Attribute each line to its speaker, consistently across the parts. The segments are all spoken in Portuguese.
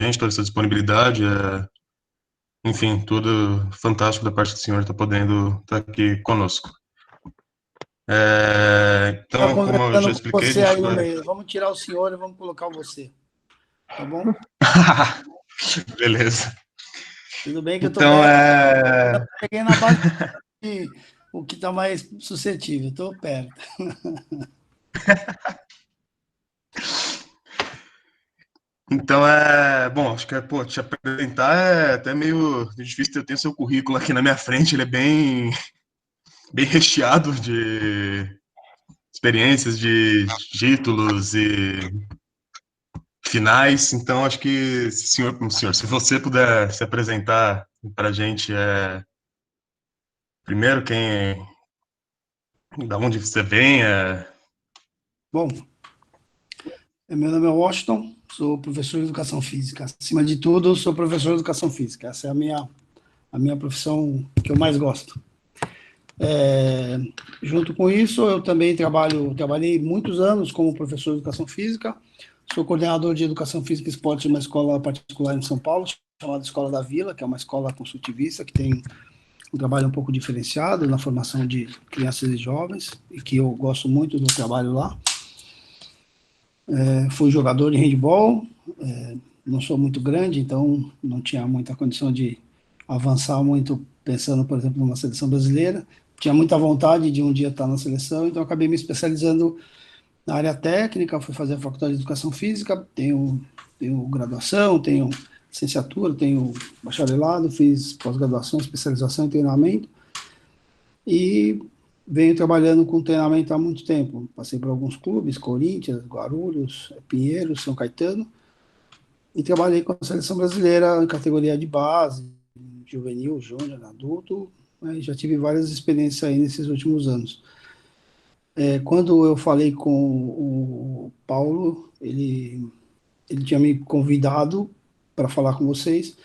Speaker 1: gente, toda essa disponibilidade. Enfim, tudo fantástico da parte do senhor estar podendo estar aqui conosco.
Speaker 2: Está
Speaker 1: Então, como eu já
Speaker 2: conversando com
Speaker 1: expliquei, a
Speaker 2: você
Speaker 1: gente
Speaker 2: aí no
Speaker 1: vai...
Speaker 2: meio. Vamos tirar o senhor e vamos colocar o você. Tá bom?
Speaker 1: Beleza.
Speaker 2: Tudo bem que eu estou
Speaker 1: Então,
Speaker 2: perto. Cheguei na base de o que está mais suscetível. Estou perto.
Speaker 1: Então, bom, acho que pô, te apresentar é até meio difícil. Eu tenho seu currículo aqui na minha frente, ele é bem recheado de experiências, de títulos e finais. Então, acho que, senhor, se você puder se apresentar para a gente, primeiro, da onde você vem,
Speaker 2: Bom, meu nome é Washington, sou professor de educação física. Acima de tudo, sou professor de educação física. Essa é a minha profissão que eu mais gosto. Junto com isso, eu também trabalhei muitos anos como professor de educação física. Sou coordenador de educação física e esporte de uma escola particular em São Paulo, chamada Escola da Vila, que é uma escola construtivista que tem um trabalho um pouco diferenciado na formação de crianças e jovens, e que eu gosto muito do trabalho lá. Fui jogador de handebol, não sou muito grande, então não tinha muita condição de avançar muito pensando, por exemplo, numa seleção brasileira. Tinha muita vontade de um dia estar na seleção, então acabei me especializando na área técnica, fui fazer a faculdade de educação física, tenho graduação, tenho licenciatura, tenho bacharelado, fiz pós-graduação, especialização em treinamento e venho trabalhando com treinamento há muito tempo. Passei por alguns clubes, Corinthians, Guarulhos, Pinheiros, São Caetano, e trabalhei com a seleção brasileira em categoria de base, juvenil, júnior, adulto, né, e já tive várias experiências aí nesses últimos anos. Quando eu falei com o Paulo, ele tinha me convidado para falar com vocês,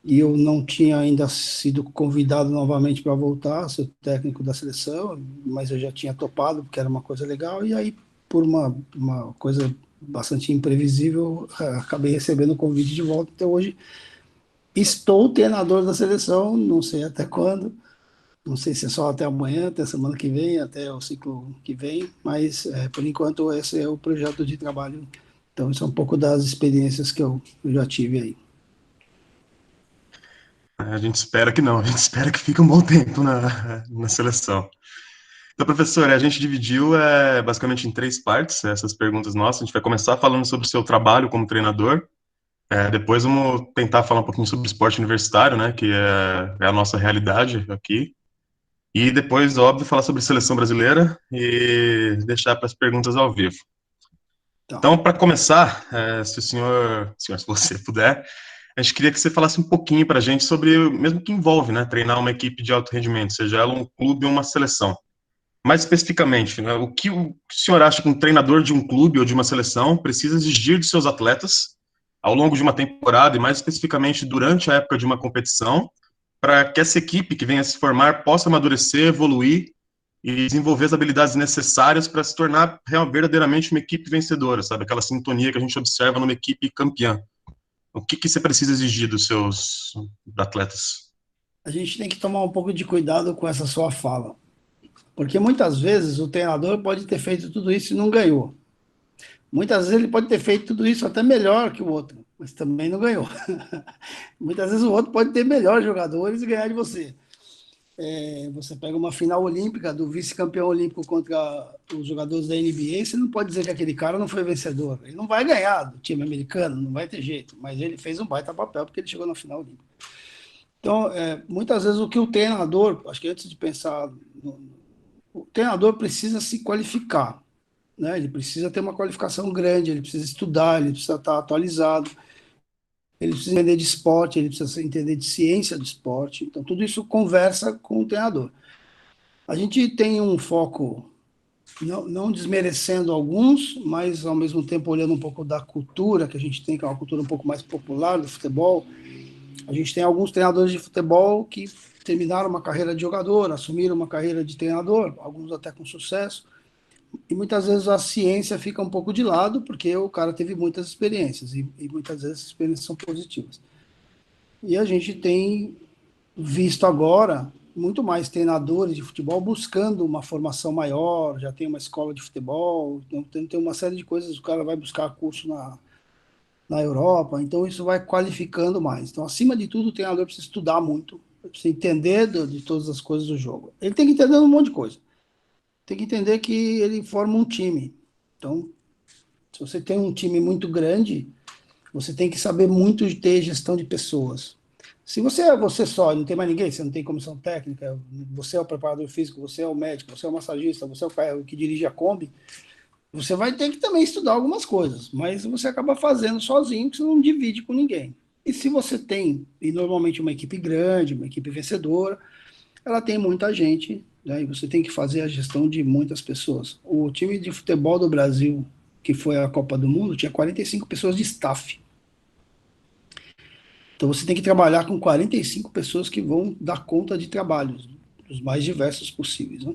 Speaker 2: e eu não tinha ainda sido convidado novamente para voltar a ser técnico da seleção, mas eu já tinha topado, porque era uma coisa legal, e aí, por uma coisa bastante imprevisível, acabei recebendo o convite de volta. Então, hoje, estou treinador da seleção, não sei até quando, não sei se é só até amanhã, até semana que vem, até o ciclo que vem, mas por enquanto esse é o projeto de trabalho. Então, isso é um pouco das experiências que eu já tive aí.
Speaker 1: a gente espera que não, a gente espera que fique um bom tempo na seleção. Então, professor, a gente dividiu basicamente em três partes essas perguntas nossas. A gente vai começar falando sobre o seu trabalho como treinador. Depois vamos tentar falar um pouquinho sobre esporte universitário, né, que é a nossa realidade aqui. E depois, óbvio, falar sobre seleção brasileira e deixar para as perguntas ao vivo.
Speaker 2: Tá.
Speaker 1: Então, para começar, se o se você puder, a gente queria que você falasse um pouquinho para a gente sobre, mesmo o que envolve, né, treinar uma equipe de alto rendimento, seja ela um clube ou uma seleção. Mais especificamente, né, o que o senhor acha que um treinador de um clube ou de uma seleção precisa exigir de seus atletas ao longo de uma temporada e mais especificamente durante a época de uma competição, para que essa equipe que venha a se formar possa amadurecer, evoluir e desenvolver as habilidades necessárias para se tornar verdadeiramente uma equipe vencedora, sabe? Aquela sintonia que a gente observa numa equipe campeã. O que você precisa exigir dos seus atletas?
Speaker 2: A gente tem que tomar um pouco de cuidado com essa sua fala, porque muitas vezes o treinador pode ter feito tudo isso e não ganhou. Muitas vezes ele pode ter feito tudo isso até melhor que o outro, mas também não ganhou. Muitas vezes o outro pode ter melhores jogadores e ganhar de você. Você pega uma final olímpica do vice-campeão olímpico contra os jogadores da NBA, você não pode dizer que aquele cara não foi vencedor. Ele não vai ganhar do time americano, não vai ter jeito, mas ele fez um baita papel porque ele chegou na final olímpica. Então, muitas vezes o que o treinador, acho que antes de pensar, o treinador precisa se qualificar, né? Ele precisa ter uma qualificação grande, ele precisa estudar, ele precisa estar atualizado, ele precisa entender de esporte, ele precisa entender de ciência do esporte. Então, tudo isso conversa com o treinador. A gente tem um foco, não desmerecendo alguns, mas ao mesmo tempo olhando um pouco da cultura que a gente tem, que é uma cultura um pouco mais popular do futebol. A gente tem alguns treinadores de futebol que terminaram uma carreira de jogador, assumiram uma carreira de treinador, alguns até com sucesso, E muitas vezes a ciência fica um pouco de lado, porque o cara teve muitas experiências, e muitas vezes as experiências são positivas. E a gente tem visto agora muito mais treinadores de futebol buscando uma formação maior, já tem uma escola de futebol, então tem uma série de coisas, o cara vai buscar curso na Europa, então isso vai qualificando mais. Então, acima de tudo, o treinador precisa estudar muito, precisa entender de todas as coisas do jogo. Ele tem que entender um monte de coisa. Tem que entender que ele forma um time. Então, se você tem um time muito grande, você tem que saber muito de ter gestão de pessoas. Se você é você só, não tem mais ninguém, você não tem comissão técnica, você é o preparador físico, você é o médico, você é o massagista, você é o cara que dirige a Kombi, você vai ter que também estudar algumas coisas, mas você acaba fazendo sozinho, que você não divide com ninguém. E se você tem, e normalmente uma equipe grande, uma equipe vencedora, ela tem muita gente, né, e você tem que fazer a gestão de muitas pessoas. O time de futebol do Brasil, que foi a Copa do Mundo, tinha 45 pessoas de staff. Então você tem que trabalhar com 45 pessoas que vão dar conta de trabalhos, os mais diversos possíveis. Né?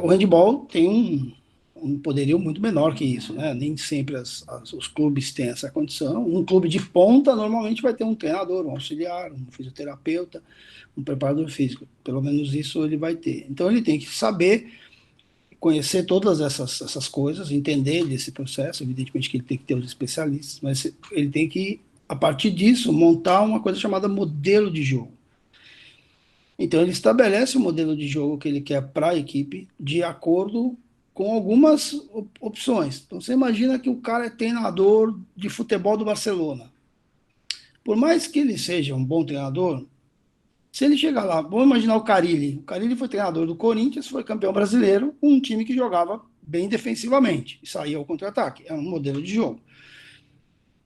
Speaker 2: O handball tem um poderio muito menor que isso, né? Nem sempre os clubes têm essa condição. Um clube de ponta normalmente vai ter um treinador, um auxiliar, um fisioterapeuta, um preparador físico. Pelo menos isso ele vai ter. Então ele tem que saber conhecer todas essas coisas, entender desse processo. Evidentemente que ele tem que ter os especialistas, mas ele tem que, a partir disso, montar uma coisa chamada modelo de jogo. Então, ele estabelece o modelo de jogo que ele quer para a equipe de acordo com algumas opções. Então, você imagina que o cara é treinador de futebol do Barcelona. Por mais que ele seja um bom treinador, se ele chegar lá, vamos imaginar o Carille. O Carille foi treinador do Corinthians, foi campeão brasileiro, com um time que jogava bem defensivamente e saía ao contra-ataque. É um modelo de jogo.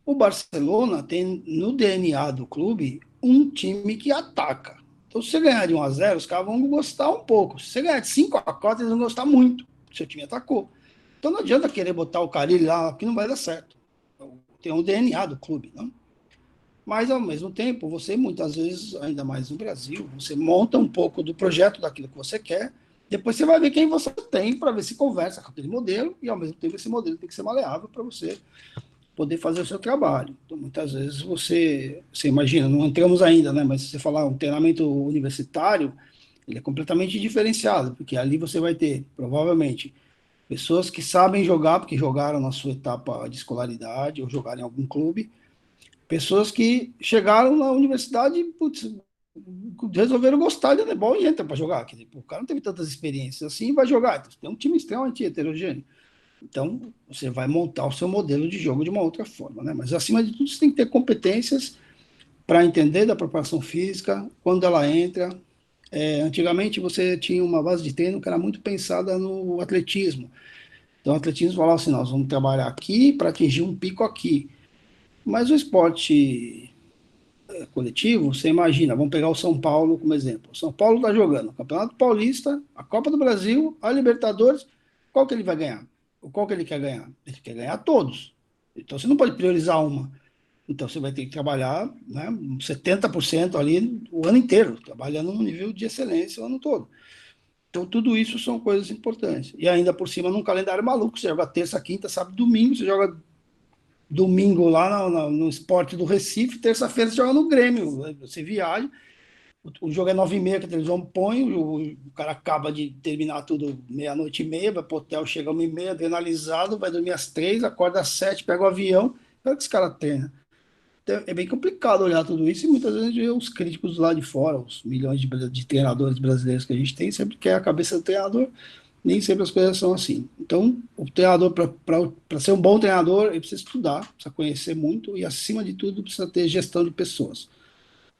Speaker 2: O Barcelona tem no DNA do clube um time que ataca. Então, se você ganhar de 1-0, os caras vão gostar um pouco. Se você ganhar de 5-4, eles vão gostar muito. Seu time atacou. Então, não adianta querer botar o Carille lá, que não vai dar certo. Tem um DNA do clube, não? Mas, ao mesmo tempo, você, muitas vezes, ainda mais no Brasil, você monta um pouco do projeto daquilo que você quer, depois você vai ver quem você tem para ver se conversa com aquele modelo, e, ao mesmo tempo, esse modelo tem que ser maleável para você poder fazer o seu trabalho. Então, muitas vezes você imagina, não entramos ainda, né? Mas se você falar um treinamento universitário, ele é completamente diferenciado, porque ali você vai ter, provavelmente, pessoas que sabem jogar, porque jogaram na sua etapa de escolaridade, ou jogaram em algum clube, pessoas que chegaram na universidade, putz, resolveram gostar de handebol e entram para jogar. Quer dizer, o cara não teve tantas experiências assim e vai jogar. Então, tem um time extremamente heterogêneo. Então, você vai montar o seu modelo de jogo de uma outra forma, né? Mas, acima de tudo, você tem que ter competências para entender da preparação física, quando ela entra. Antigamente, você tinha uma base de treino que era muito pensada no atletismo. Então, o atletismo falava assim, nós vamos trabalhar aqui para atingir um pico aqui. Mas o esporte coletivo, você imagina, vamos pegar o São Paulo como exemplo. O São Paulo está jogando o Campeonato Paulista, a Copa do Brasil, a Libertadores. Qual que ele vai ganhar? Qual que ele quer ganhar? Ele quer ganhar todos. Então você não pode priorizar uma. Então você vai ter que trabalhar, né, 70% ali o ano inteiro, trabalhando no nível de excelência o ano todo. Então tudo isso são coisas importantes. E ainda por cima num calendário maluco, você joga terça, quinta, sábado, domingo, você joga domingo lá no Esporte do Recife, terça-feira você joga no Grêmio, você viaja, o jogo é 9h30 que a televisão põe, o cara acaba de terminar tudo meia-noite e meia, vai pro hotel, chega 1h30, adrenalizado, vai dormir às 3, acorda às 7, pega o avião, como é que esse cara treina? Então, é bem complicado olhar tudo isso, e muitas vezes a gente vê os críticos lá de fora, os milhões de treinadores brasileiros que a gente tem, sempre quer a cabeça do treinador, nem sempre as coisas são assim. Então, o treinador, para ser um bom treinador, ele precisa estudar, precisa conhecer muito, e, acima de tudo, precisa ter gestão de pessoas,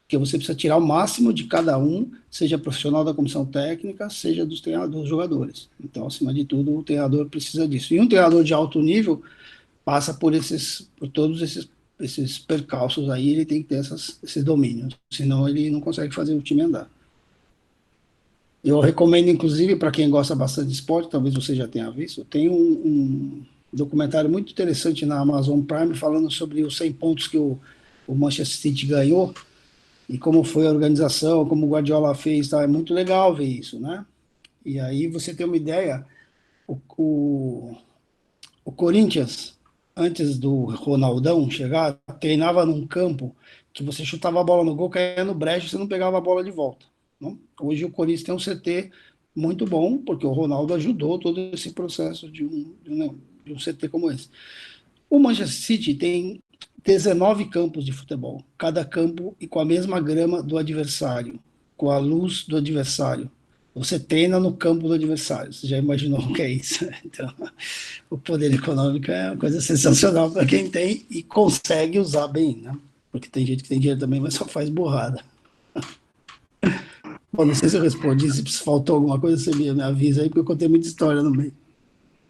Speaker 2: porque você precisa tirar o máximo de cada um, seja profissional da comissão técnica, seja dos treinadores, dos jogadores. Então, acima de tudo, o treinador precisa disso. E um treinador de alto nível passa por todos esses percalços aí, ele tem que ter esses domínios, senão ele não consegue fazer o time andar. Eu recomendo, inclusive, para quem gosta bastante de esporte, talvez você já tenha visto, tem um documentário muito interessante na Amazon Prime falando sobre os 100 pontos que o Manchester City ganhou, e como foi a organização, como o Guardiola fez, tá? É muito legal ver isso, né? E aí você tem uma ideia, o, o Corinthians, antes do Ronaldão chegar, treinava num campo que você chutava a bola no gol, caía no brejo, você não pegava a bola de volta. Não? Hoje o Corinthians tem um CT muito bom, porque o Ronaldo ajudou todo esse processo de um CT como esse. O Manchester City tem 19 campos de futebol, cada campo e com a mesma grama do adversário, com a luz do adversário. Você treina no campo do adversário. Você já imaginou o que é isso? Então, o poder econômico é uma coisa sensacional para quem tem e consegue usar bem, né? Porque tem gente que tem dinheiro também, mas só faz burrada. Bom, não sei se eu respondi, se faltou alguma coisa, você me avisa aí, porque eu contei muita história no meio.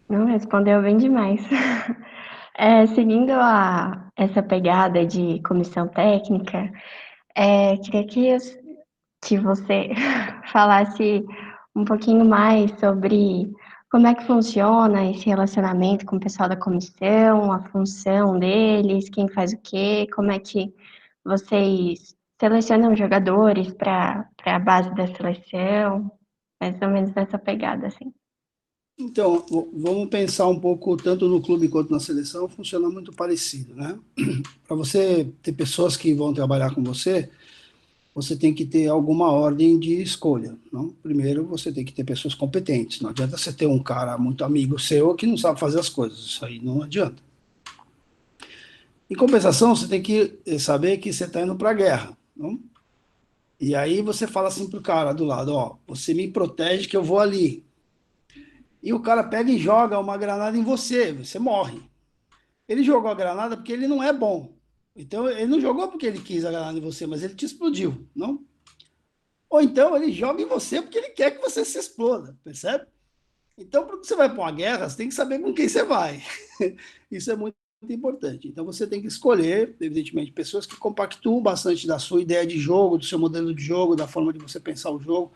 Speaker 3: Não, respondeu bem demais. Seguindo essa pegada de comissão técnica, queria que você falasse um pouquinho mais sobre como é que funciona esse relacionamento com o pessoal da comissão, a função deles, quem faz o quê, como é que vocês selecionam jogadores para a base da seleção, mais ou menos nessa pegada, assim.
Speaker 2: Então, vamos pensar um pouco, tanto no clube quanto na seleção, funciona muito parecido, né? Para você ter pessoas que vão trabalhar com você, você tem que ter alguma ordem de escolha, não? Primeiro, você tem que ter pessoas competentes. Não adianta você ter um cara muito amigo seu que não sabe fazer as coisas. Isso aí não adianta. Em compensação, você tem que saber que você está indo para a guerra, não? E aí você fala assim pro cara do lado, ó, você me protege que eu vou ali. E o cara pega e joga uma granada em você, você morre. Ele jogou a granada porque ele não é bom. Então, ele não jogou porque ele quis a granada em você, mas ele te explodiu, não? Ou então ele joga em você porque ele quer que você se exploda, percebe? Então, quando você vai para uma guerra, você tem que saber com quem você vai. Isso é muito importante. Então, você tem que escolher, evidentemente, pessoas que compactuam bastante da sua ideia de jogo, do seu modelo de jogo, da forma de você pensar o jogo.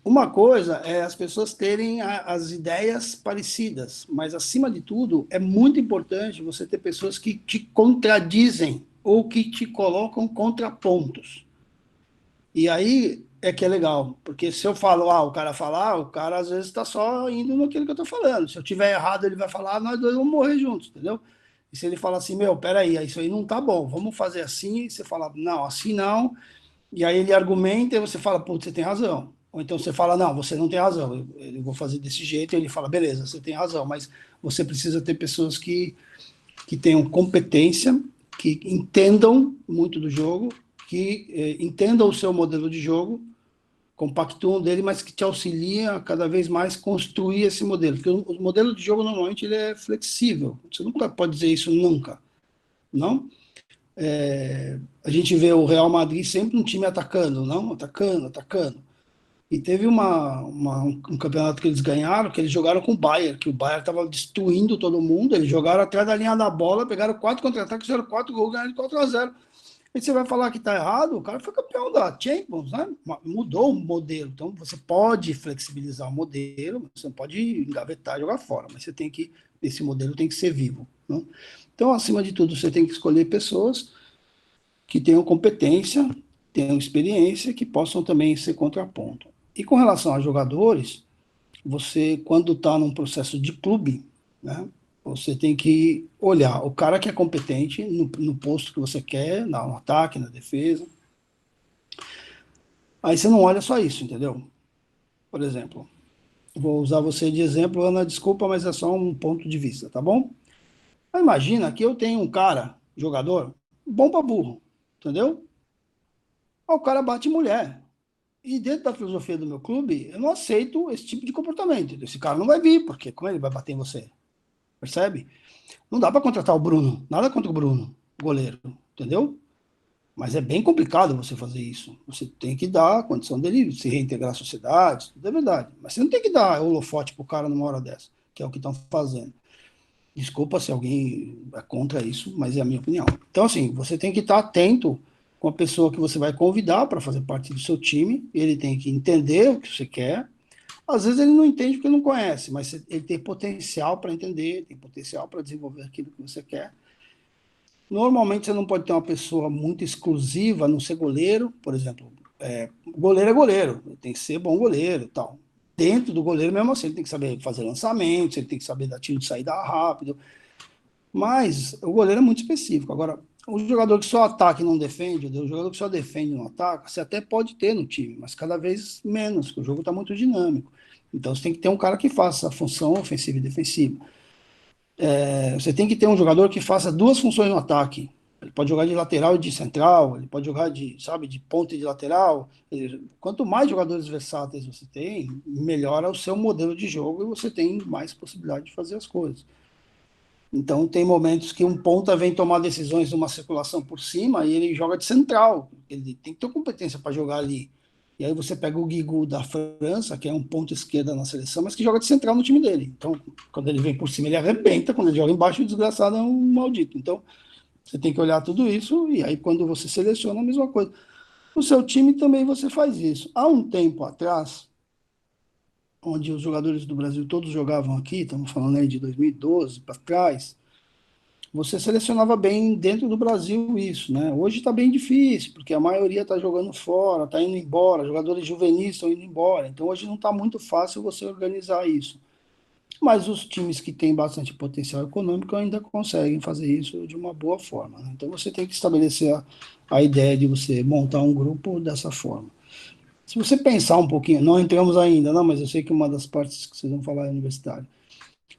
Speaker 2: Uma coisa é as pessoas terem as ideias parecidas, mas, acima de tudo, é muito importante você ter pessoas que te contradizem ou que te colocam contrapontos. E aí é que é legal, porque se eu falo, o cara falar, o cara às vezes está só indo naquilo que eu estou falando. Se eu tiver errado, ele vai falar, nós dois vamos morrer juntos, entendeu? E se ele fala assim, meu, peraí, isso aí não tá bom, vamos fazer assim, e você fala, não, assim não, e aí ele argumenta e você fala, putz, você tem razão. Ou então você fala, não, você não tem razão, eu vou fazer desse jeito, e ele fala, beleza, você tem razão, mas você precisa ter pessoas que tenham competência, que entendam muito do jogo, que entendam o seu modelo de jogo, compactuam dele, mas que te auxilia a cada vez mais construir esse modelo. Porque o modelo de jogo, normalmente, ele é flexível. Você nunca pode dizer isso nunca, não? A gente vê o Real Madrid sempre um time atacando, não? Atacando, atacando. E teve um campeonato que eles ganharam, que eles jogaram com o Bayern, que o Bayern estava destruindo todo mundo, eles jogaram atrás da linha da bola, pegaram 4 contra-ataques, fizeram 4 gols, ganharam de 4-0. E você vai falar que está errado, o cara foi campeão da Champions, né? Mudou o modelo. Então, você pode flexibilizar o modelo, você não pode engavetar e jogar fora, mas esse modelo tem que ser vivo. Não? Então, acima de tudo, você tem que escolher pessoas que tenham competência, tenham experiência, que possam também ser contraponto. E com relação a jogadores, você, quando está num processo de clube, né, você tem que olhar o cara que é competente no posto que você quer, no ataque, na defesa. Aí você não olha só isso, entendeu? Por exemplo, vou usar você de exemplo, Ana, desculpa, mas é só um ponto de vista, tá bom? Mas imagina que eu tenho um cara, jogador, bom para burro, entendeu? O cara bate mulher. E dentro da filosofia do meu clube, eu não aceito esse tipo de comportamento. Esse cara não vai vir, porque como ele vai bater em você? Percebe? Não dá para contratar o Bruno, nada contra o Bruno, goleiro, entendeu? Mas é bem complicado você fazer isso. Você tem que dar a condição dele se reintegrar à sociedade, tudo é verdade. Mas você não tem que dar holofote pro cara numa hora dessa, que é o que estão fazendo. Desculpa se alguém é contra isso, mas é a minha opinião. Então, assim, você tem que estar atento com a pessoa que você vai convidar para fazer parte do seu time, ele tem que entender o que você quer. Às vezes ele não entende porque não conhece, mas ele tem potencial para entender, tem potencial para desenvolver aquilo que você quer. Normalmente você não pode ter uma pessoa muito exclusiva, não ser goleiro, por exemplo. Goleiro é goleiro, tem que ser bom goleiro e tal. dentro do goleiro mesmo assim, ele tem que saber fazer lançamentos, ele tem que saber dar tiro de saída rápido, mas o goleiro é muito específico. Agora, o jogador que só ataca e não defende, o jogador que só defende e não ataca, você até pode ter no time, mas cada vez menos, porque o jogo está muito dinâmico. Então você tem que ter um cara que faça a função ofensiva e defensiva. Você tem que ter um jogador que faça duas funções no ataque. Ele pode jogar de lateral e de central, ele pode jogar de, sabe, de ponta e de lateral. Quanto mais jogadores versáteis você tem, melhora o seu modelo de jogo e você tem mais possibilidade de fazer as coisas. Então, tem momentos que um ponta vem tomar decisões numa circulação por cima e ele joga de central. Ele tem que ter competência para jogar ali. E aí você pega o Guigou da França, que é um ponto esquerda na seleção, mas que joga de central no time dele. Então, quando ele vem por cima, ele arrebenta. Quando ele joga embaixo, o desgraçado é um maldito. Então, você tem que olhar tudo isso. E aí, quando você seleciona, a mesma coisa. No seu time também você faz isso. Há um tempo atrás, onde os jogadores do Brasil todos jogavam aqui, estamos falando aí de 2012 para trás, você selecionava bem dentro do Brasil isso, né? Hoje está bem difícil, porque a maioria está jogando fora, está indo embora, jogadores juvenis estão indo embora. Então hoje não está muito fácil você organizar isso. Mas os times que têm bastante potencial econômico ainda conseguem fazer isso de uma boa forma, né? Então você tem que estabelecer a ideia de você montar um grupo dessa forma. Se você pensar um pouquinho, não entramos ainda, não, mas eu sei que uma das partes que vocês vão falar é universitário.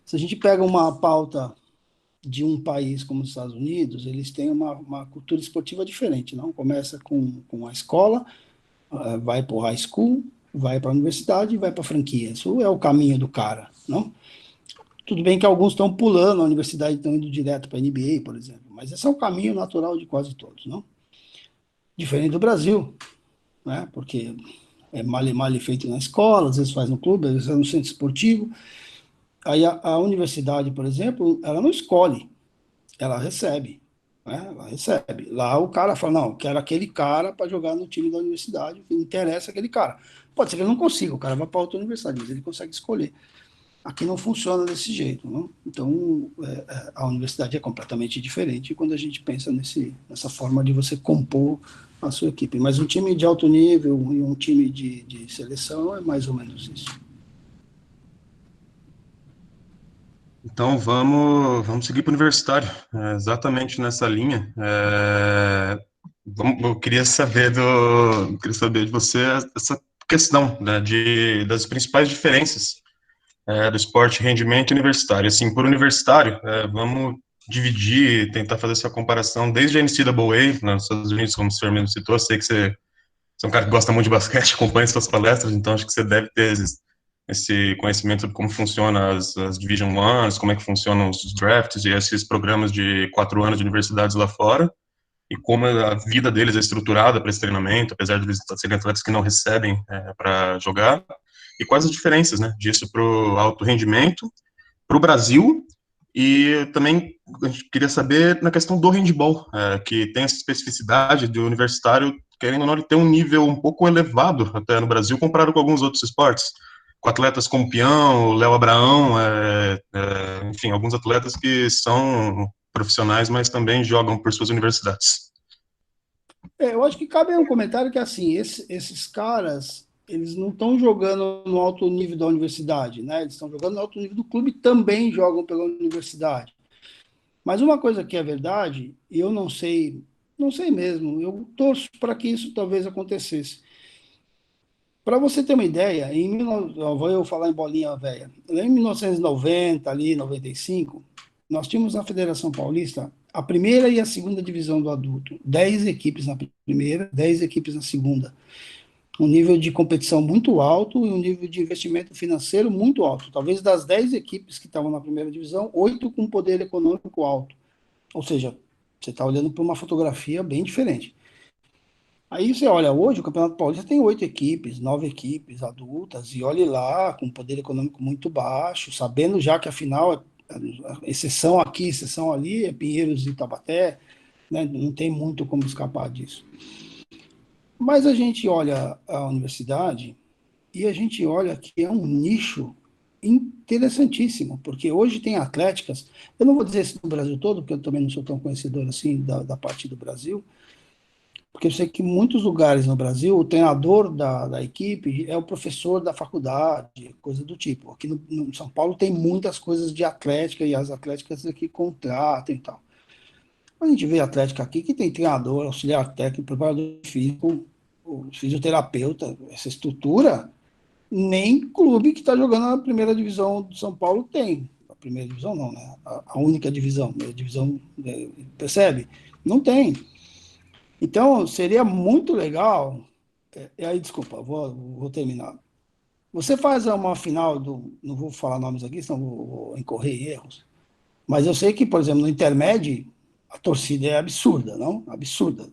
Speaker 2: Se a gente pega uma pauta de um país como os Estados Unidos, eles têm uma cultura esportiva diferente, não? Começa com a escola, vai para o high school, vai para a universidade e vai para a franquia. Isso é o caminho do cara, não? Tudo bem que alguns estão pulando a universidade e estão indo direto para a NBA, por exemplo, mas esse é o caminho natural de quase todos, não? Diferente do Brasil, né? Porque é mal feito na escola, às vezes faz no clube, às vezes é no centro esportivo. Aí a universidade, por exemplo, ela não escolhe, ela recebe, né? Ela recebe. Lá o cara fala, não, eu quero aquele cara para jogar no time da universidade, que interessa aquele cara. Pode ser que ele não consiga, o cara vai para outra universidade, mas ele consegue escolher. Aqui não funciona desse jeito, não? Então, a universidade é completamente diferente quando a gente pensa nessa forma de você compor a sua equipe. Mas um time de alto nível e um time de seleção é mais ou menos isso.
Speaker 1: Então vamos seguir para o universitário, exatamente nessa linha. Eu queria saber de você essa questão, né, das principais diferenças do esporte rendimento universitário. Assim, por universitário, vamos dividir, tentar fazer essa comparação desde a NCAA, nos Estados Unidos, como o senhor mesmo citou. Eu sei que você é um cara que gosta muito de basquete, acompanha suas palestras, então acho que você deve ter esse conhecimento sobre como funcionam as Division Ones, como é que funcionam os drafts e esses programas de 4 anos de universidades lá fora, e como a vida deles é estruturada para esse treinamento, apesar de eles serem atletas que não recebem para jogar, e quais as diferenças, né, disso para o alto rendimento, para o Brasil, e também a gente queria saber na questão do handball, que tem essa especificidade do universitário, querendo ou não, ele tem um nível um pouco elevado até no Brasil, comparado com alguns outros esportes, com atletas como Peão, Léo Abraão, enfim, alguns atletas que são profissionais, mas também jogam por suas universidades.
Speaker 2: Eu acho que cabe um comentário que, assim, esses caras, eles não estão jogando no alto nível da universidade, né? Eles estão jogando no alto nível do clube e também jogam pela universidade. Mas uma coisa que é verdade, e eu não sei, não sei mesmo, eu torço para que isso talvez acontecesse. Para você ter uma ideia, vou eu falar em bolinha velha, em 1990, ali, 95, nós tínhamos na Federação Paulista a primeira e a segunda divisão do adulto, 10 equipes na primeira, 10 equipes na segunda. Um nível de competição muito alto e um nível de investimento financeiro muito alto. Talvez das 10 equipes que estavam na primeira divisão, 8 com poder econômico alto. Ou seja, você está olhando para uma fotografia bem diferente. Aí você olha, hoje o Campeonato Paulista tem 8 equipes, 9 equipes adultas, e olhe lá, com poder econômico muito baixo, sabendo já que a final, exceção aqui, exceção ali, é Pinheiros e Taubaté, né, não tem muito como escapar disso. Mas a gente olha a universidade e a gente olha que é um nicho interessantíssimo, porque hoje tem atléticas, eu não vou dizer isso no Brasil todo, porque eu também não sou tão conhecedor assim da parte do Brasil, Porque eu sei que em muitos lugares no Brasil, o treinador da equipe é o professor da faculdade, coisa do tipo. Aqui no São Paulo tem muitas coisas de atlética, e as atléticas aqui contratam e tal. A gente vê atlética aqui que tem treinador, auxiliar técnico, preparador físico, o fisioterapeuta, essa estrutura, nem clube que está jogando na primeira divisão do São Paulo tem. A primeira divisão não, né? A única divisão, a divisão, percebe? Não tem. Então, seria muito legal. E aí, desculpa, vou terminar. Você faz uma final do. Não vou falar nomes aqui, senão vou incorrer em erros. Mas eu sei que, por exemplo, no Intermédio, a torcida é absurda, não? Absurda.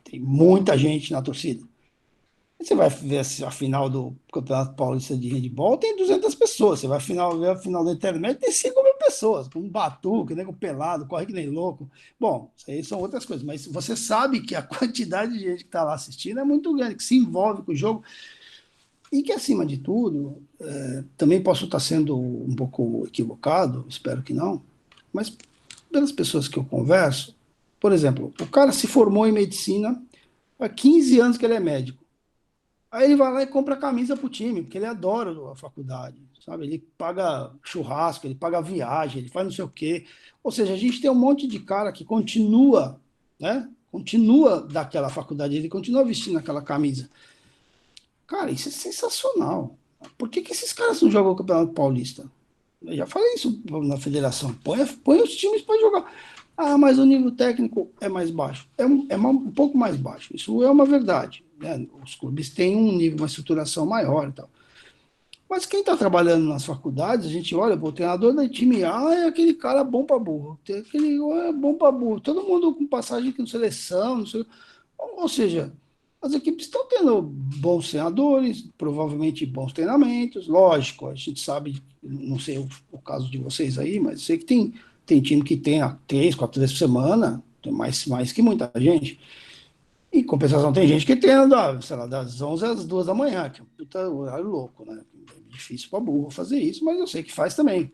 Speaker 2: Tem muita gente na torcida. Você vai ver a final do Campeonato Paulista de Handebol, tem 200 pessoas. Você vai ver a final do Intermédio, tem 5 mil pessoas, com um batuque, nego pelado, corre que nem louco. Bom, isso aí são outras coisas, mas você sabe que a quantidade de gente que está lá assistindo é muito grande, que se envolve com o jogo, e que, acima de tudo, também posso estar sendo um pouco equivocado, espero que não, mas pelas pessoas que eu converso, por exemplo, o cara se formou em medicina há 15 anos que ele é médico. Aí ele vai lá e compra camisa pro time, porque ele adora a faculdade, sabe? Ele paga churrasco, ele paga viagem, ele faz não sei o quê. Ou seja, a gente tem um monte de cara que continua, né? Continua daquela faculdade, ele continua vestindo aquela camisa. Cara, isso é sensacional. Por que que esses caras não jogam o Campeonato Paulista? Eu já falei isso na federação. Põe os times para jogar. Ah, mas o nível técnico é mais baixo. Um pouco mais baixo. Isso é uma verdade. Né? Os clubes têm um nível, uma estruturação maior e tal. Mas quem está trabalhando nas faculdades, a gente olha, o treinador do time A é aquele cara bom para burro. Tem aquele é bom para burro. Todo mundo com passagem com seleção, não sei. Ou seja, as equipes estão tendo bons treinadores, provavelmente bons treinamentos, lógico, a gente sabe, não sei o caso de vocês aí, mas sei que tem time que tem 3, 4 vezes por semana, tem mais que muita gente. Em compensação, tem gente que treina, sei lá, das 11 às 2 da manhã, que é um puta horário louco, né? É difícil para burro fazer isso, mas eu sei que faz também.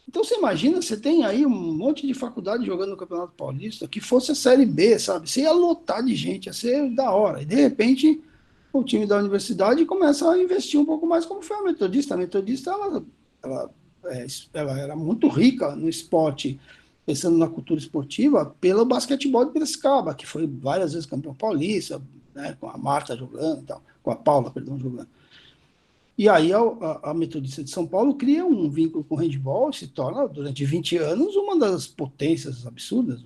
Speaker 2: Então você imagina, você tem aí um monte de faculdade jogando no Campeonato Paulista, que fosse a Série B, sabe? Você ia lotar de gente, ia ser da hora. E de repente o time da universidade começa a investir um pouco mais, como foi a Metodista. A Metodista, ela, ela era muito rica no esporte, pensando na cultura esportiva, pelo basquetebol de Piracicaba, que foi várias vezes campeão paulista, né, com a Marta jogando e tal, com a Paula, perdão, jogando. E aí a Metodista de São Paulo cria um vínculo com o handebol e se torna, durante 20 anos, uma das potências absurdas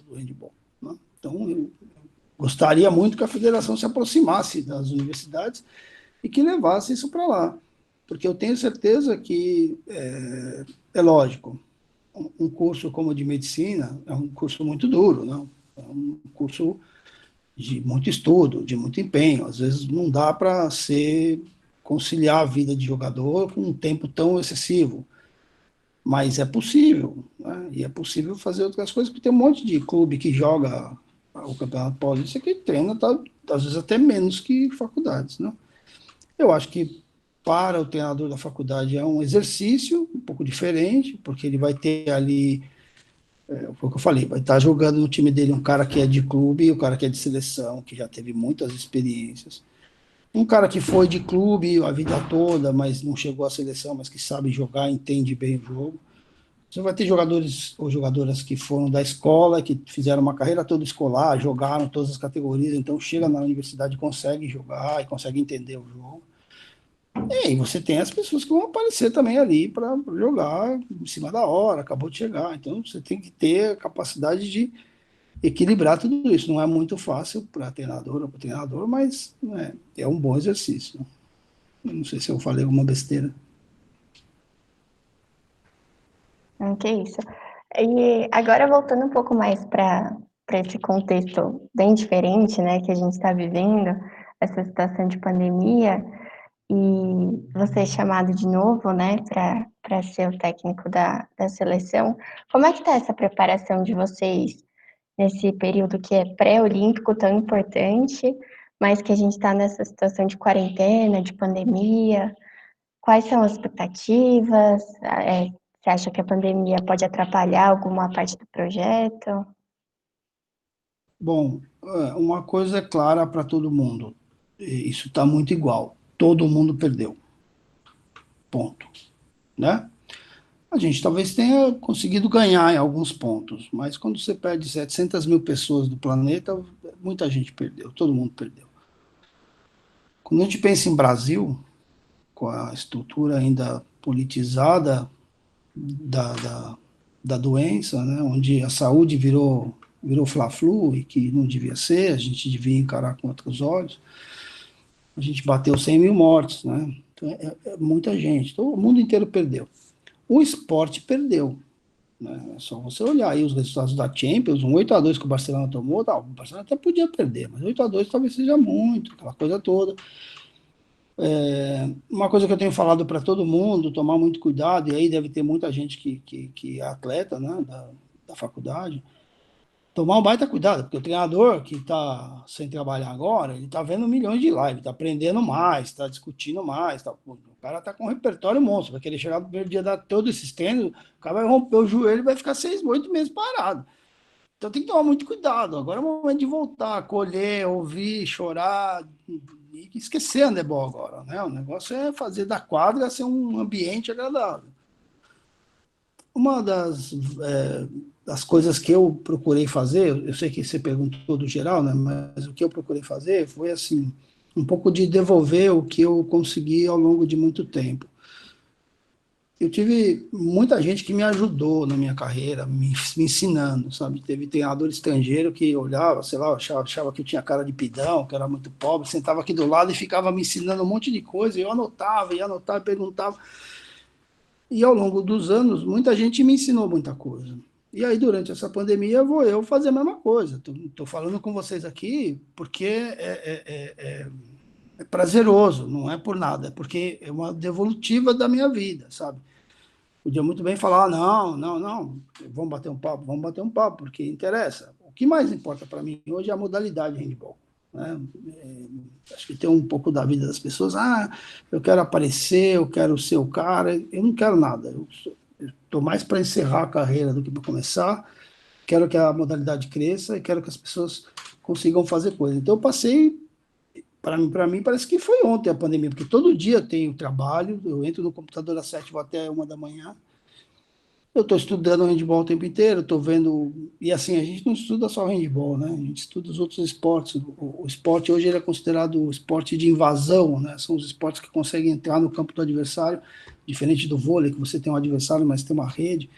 Speaker 2: do handebol. Né? Então, eu gostaria muito que a federação se aproximasse das universidades e que levasse isso para lá. Porque eu tenho certeza que, é lógico, um curso como o de medicina é um curso muito duro, né? É um curso de muito estudo, de muito empenho. Às vezes não dá para conciliar a vida de jogador com um tempo tão excessivo, mas é possível, né? E é possível fazer outras coisas, porque tem um monte de clube que joga o Campeonato Paulista que treina, tá, às vezes até menos que faculdades, né? Eu acho que para o treinador da faculdade é um exercício um pouco diferente, porque ele vai ter ali, foi o que eu falei, vai estar jogando no time dele um cara que é de clube e o cara que é de seleção, que já teve muitas experiências. Um cara que foi de clube a vida toda, mas não chegou à seleção, mas que sabe jogar, entende bem o jogo. Você vai ter jogadores ou jogadoras que foram da escola, que fizeram uma carreira toda escolar, jogaram todas as categorias, então chega na universidade e consegue jogar e consegue entender o jogo. E aí você tem as pessoas que vão aparecer também ali para jogar em cima da hora, acabou de chegar. Então você tem que ter a capacidade de equilibrar tudo isso. Não é muito fácil para treinador ou para treinador, mas é um bom exercício. Não sei se eu falei alguma besteira.
Speaker 3: Que isso. E agora voltando um pouco mais para esse contexto bem diferente, né, que a gente está vivendo, essa situação de pandemia, e você é chamado de novo, né, para ser o técnico da seleção. Como é que está essa preparação de vocês nesse período que é pré-olímpico tão importante, mas que a gente está nessa situação de quarentena, de pandemia? Quais são as expectativas? Você acha que a pandemia pode atrapalhar alguma parte do projeto?
Speaker 2: Bom, uma coisa é clara para todo mundo. Isso está muito igual. Todo mundo perdeu. Ponto. Né? A gente talvez tenha conseguido ganhar em alguns pontos, mas quando você perde 700 mil pessoas do planeta, muita gente perdeu, todo mundo perdeu. Quando a gente pensa em Brasil, com a estrutura ainda politizada da doença, né, onde a saúde virou fla-flu e que não devia ser, a gente devia encarar com outros olhos, a gente bateu 100 mil mortes, né? Então, é muita gente, então, o mundo inteiro perdeu. O esporte perdeu. Né? É só você olhar aí os resultados da Champions, um 8-2 que o Barcelona tomou, tá, o Barcelona até podia perder, mas 8-2 talvez seja muito, aquela coisa toda. Uma coisa que eu tenho falado para todo mundo, tomar muito cuidado, e aí deve ter muita gente que é atleta, né, da faculdade, tomar um baita cuidado, porque o treinador que está sem trabalhar agora, ele está vendo milhões de lives, está aprendendo mais, está discutindo mais, tá, o cara está com um repertório monstro, vai querer chegar no primeiro dia, dar todos esses treinos, o cara vai romper o joelho e vai ficar 6, 8 meses parado. Então tem que tomar muito cuidado. Agora é o momento de voltar, colher, ouvir, chorar e esquecer handebol agora, né? O negócio é fazer da quadra ser um ambiente agradável. Uma das coisas que eu procurei fazer, eu sei que você perguntou do geral, né? Mas o que eu procurei fazer foi assim, um pouco de devolver o que eu consegui ao longo de muito tempo. Eu tive muita gente que me ajudou na minha carreira, me ensinando, sabe? Teve treinador estrangeiro que olhava, sei lá, achava que eu tinha cara de pidão, que era muito pobre, sentava aqui do lado e ficava me ensinando um monte de coisa, e eu anotava, perguntava. E ao longo dos anos, muita gente me ensinou muita coisa. E aí, durante essa pandemia, vou eu fazer a mesma coisa. Estou falando com vocês aqui porque é prazeroso, não é por nada, é porque é uma devolutiva da minha vida, sabe? Podia muito bem falar, não, vamos bater um papo, porque interessa. O que mais importa para mim hoje é a modalidade de handball. Né? Acho que tem um pouco da vida das pessoas, eu quero aparecer, eu quero ser o cara, eu não quero nada, eu estou mais para encerrar a carreira do que para começar, quero que a modalidade cresça e quero que as pessoas consigam fazer coisas. Então eu passei, para mim parece que foi ontem a pandemia, porque todo dia eu tenho trabalho, eu entro no computador às 7, vou até 1 da manhã, eu estou estudando handball o tempo inteiro, estou vendo. E assim, a gente não estuda só handball, né? A gente estuda os outros esportes. O esporte hoje ele é considerado o esporte de invasão, né? São os esportes que conseguem entrar no campo do adversário, diferente do vôlei, que você tem um adversário, mas tem uma rede.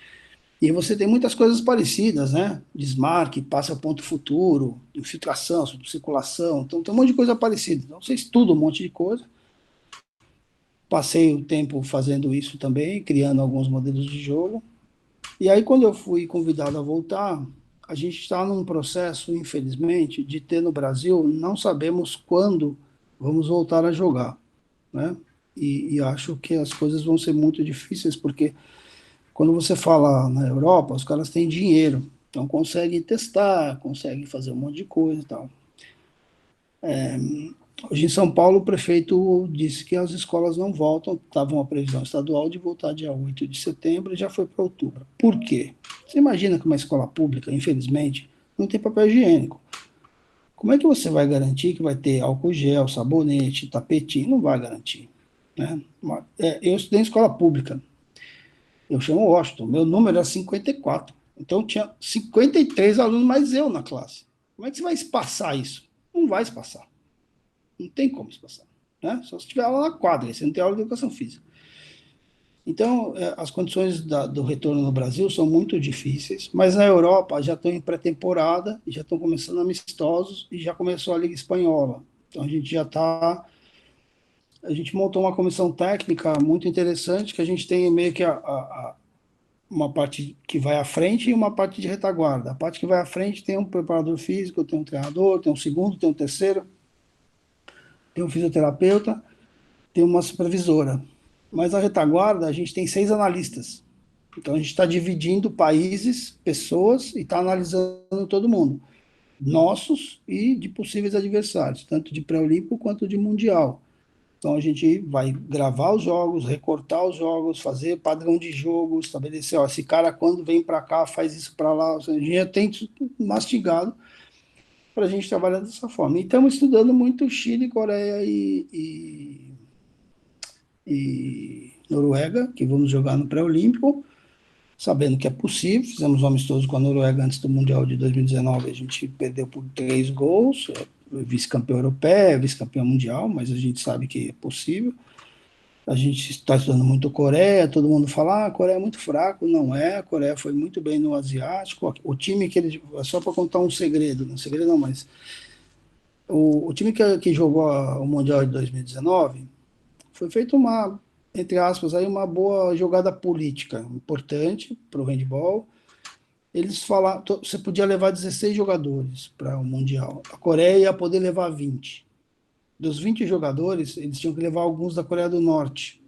Speaker 2: E você tem muitas coisas parecidas, né? Desmarque, passe ao ponto futuro, infiltração, circulação. Então tem um monte de coisa parecida. Então você estuda um monte de coisa. Passei o tempo fazendo isso também, criando alguns modelos de jogo. E aí, quando eu fui convidado a voltar, a gente está num processo, infelizmente, de ter no Brasil, não sabemos quando vamos voltar a jogar, né? E acho que as coisas vão ser muito difíceis, porque quando você fala na Europa, os caras têm dinheiro, então conseguem testar, conseguem fazer um monte de coisa e tal. Hoje em São Paulo, o prefeito disse que as escolas não voltam, estava uma previsão estadual de voltar dia 8 de setembro e já foi para outubro. Por quê? Você imagina que uma escola pública, infelizmente, não tem papel higiênico. Como é que você vai garantir que vai ter álcool gel, sabonete, tapetinho? Não vai garantir. Né? Eu estudei em escola pública, eu chamo Washington, meu número era 54. Então tinha 53 alunos mais eu na classe. Como é que você vai espaçar isso? Não vai espaçar. Não tem como se passar. Né? Só se tiver aula na quadra, você não tem aula de educação física. Então, as condições do retorno no Brasil são muito difíceis, mas na Europa já estão em pré-temporada, já estão começando amistosos e já começou a Liga Espanhola. Então, a gente montou uma comissão técnica muito interessante, que a gente tem meio que uma parte que vai à frente e uma parte de retaguarda. A parte que vai à frente tem um preparador físico, tem um treinador, tem um segundo, tem um terceiro, tem um fisioterapeuta, tem uma supervisora. Mas a retaguarda, a gente tem 6 analistas. Então, a gente está dividindo países, pessoas, e está analisando todo mundo. Nossos e de possíveis adversários, tanto de pré-olímpico quanto de mundial. Então, a gente vai gravar os jogos, recortar os jogos, fazer padrão de jogo, estabelecer, ó, esse cara, quando vem para cá, faz isso para lá. A gente já tem mastigado. para a gente trabalhar dessa forma. E estamos estudando muito Chile, Coreia e Noruega, que vamos jogar no pré-olímpico, sabendo que é possível. Fizemos um amistoso com a Noruega antes do Mundial de 2019, a gente perdeu por 3 gols, vice-campeão europeu, vice-campeão mundial, mas a gente sabe que é possível. A gente está estudando muito Coreia, todo mundo fala, a Coreia é muito fraco, não é, a Coreia foi muito bem no Asiático, o time que ele, só para contar um segredo, não segredo não, mas o time que jogou o Mundial de 2019 foi feito uma, entre aspas, aí uma boa jogada política, importante para o handball. Eles falaram, você podia levar 16 jogadores para o Mundial, a Coreia ia poder levar 20. Dos 20 jogadores, eles tinham que levar alguns da Coreia do Norte,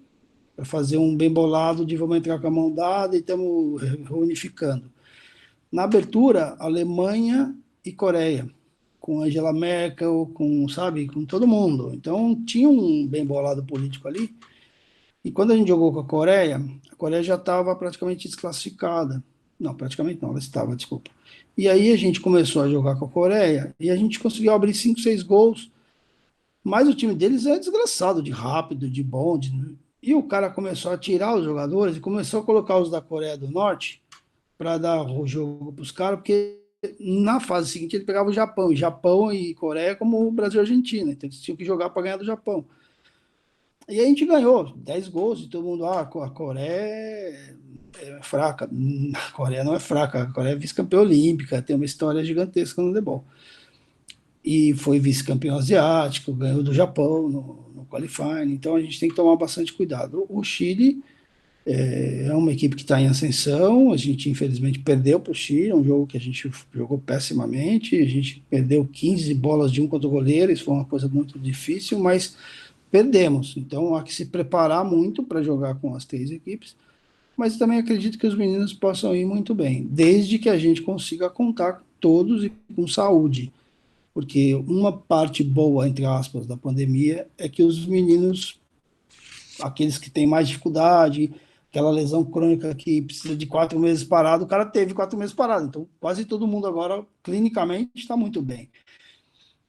Speaker 2: para fazer um bem bolado de vamos entrar com a mão dada e estamos reunificando. Na abertura, Alemanha e Coreia, com Angela Merkel, com, sabe, com todo mundo. Então, tinha um bem bolado político ali. E quando a gente jogou com a Coreia já estava praticamente desclassificada. Não, praticamente não, ela estava, desculpa. E aí a gente começou a jogar com a Coreia e a gente conseguiu abrir 5, 6 gols, mas o time deles é desgraçado, de rápido, de bom. E o cara começou a tirar os jogadores e começou a colocar os da Coreia do Norte para dar o jogo para os caras, porque na fase seguinte ele pegava o Japão, e Japão e Coreia como o Brasil e a Argentina, então eles tinham que jogar para ganhar do Japão. E aí a gente ganhou 10 gols e todo mundo, a Coreia é fraca. A Coreia não é fraca, a Coreia é vice-campeã olímpica, tem uma história gigantesca no handebol. E foi vice-campeão asiático, ganhou do Japão no qualifying, então a gente tem que tomar bastante cuidado. O Chile é uma equipe que está em ascensão, a gente infelizmente perdeu para o Chile, é um jogo que a gente jogou pessimamente, a gente perdeu 15 bolas de um contra o goleiro, isso foi uma coisa muito difícil, mas perdemos, então há que se preparar muito para jogar com as 3 equipes, mas também acredito que os meninos possam ir muito bem, desde que a gente consiga contar com todos e com saúde, porque uma parte boa, entre aspas, da pandemia é que os meninos, aqueles que têm mais dificuldade, aquela lesão crônica que precisa de 4 meses parado, o cara teve 4 meses parado, então quase todo mundo agora, clinicamente, está muito bem.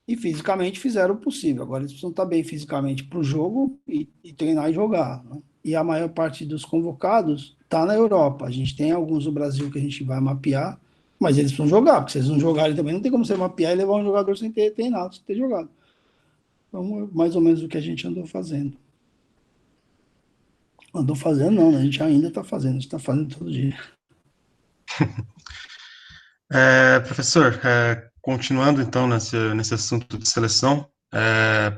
Speaker 2: E fisicamente fizeram o possível, agora eles precisam estar bem fisicamente para o jogo e treinar e jogar, né? E a maior parte dos convocados está na Europa, a gente tem alguns no Brasil que a gente vai mapear, mas eles precisam jogar, porque se eles não jogarem também, não tem como você mapear e levar um jogador sem ter treinado, sem ter jogado. Então, é mais ou menos o que a gente andou fazendo. Andou fazendo, não, né? A gente ainda está fazendo, a gente está fazendo todo dia.
Speaker 1: Professor, continuando então nesse assunto de seleção,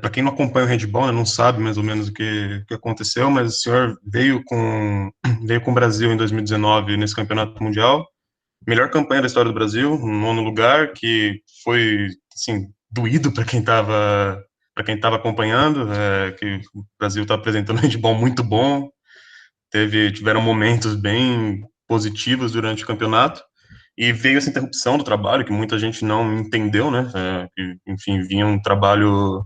Speaker 1: para quem não acompanha o handball, né, não sabe mais ou menos o que aconteceu, mas o senhor veio com o Brasil em 2019 nesse campeonato mundial, melhor campanha da história do Brasil, um 9º lugar, que foi assim doído para quem estava acompanhando, que o Brasil está apresentando um handball muito bom, tiveram momentos bem positivos durante o campeonato. E veio essa interrupção do trabalho, que muita gente não entendeu, né? Que, enfim, vinha um trabalho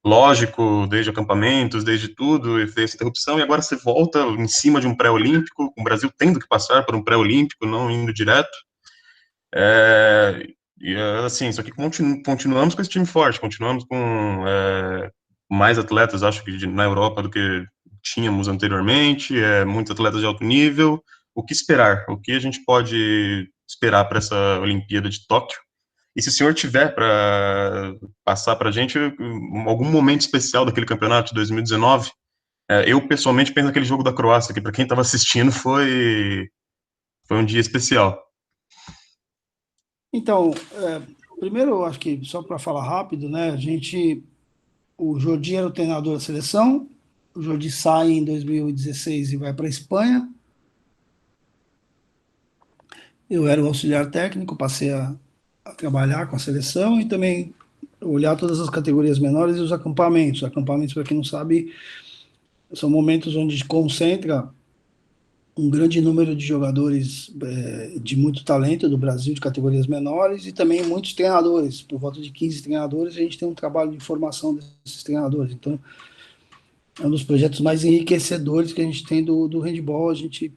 Speaker 1: lógico, desde acampamentos, desde tudo, e fez essa interrupção, e agora você volta em cima de um pré-olímpico, com o Brasil tendo que passar por um pré-olímpico, não indo direto. Assim, só que continuamos com esse time forte, continuamos com mais atletas, acho que na Europa do que tínhamos anteriormente, muitos atletas de alto nível. O que esperar? O que a gente pode esperar para essa Olimpíada de Tóquio? E se o senhor tiver para passar para a gente algum momento especial daquele campeonato de 2019, eu pessoalmente penso naquele jogo da Croácia, que para quem estava assistindo foi um dia especial.
Speaker 2: Então, primeiro, eu acho que só para falar rápido, né? O Jordi era o treinador da seleção, o Jordi sai em 2016 e vai para a Espanha. Eu era o auxiliar técnico, passei a trabalhar com a seleção e também olhar todas as categorias menores e os acampamentos. Acampamentos, para quem não sabe, são momentos onde concentra um grande número de jogadores de muito talento do Brasil, de categorias menores, e também muitos treinadores, por volta de 15 treinadores, a gente tem um trabalho de formação desses treinadores. Então, é um dos projetos mais enriquecedores que a gente tem do handball. A gente,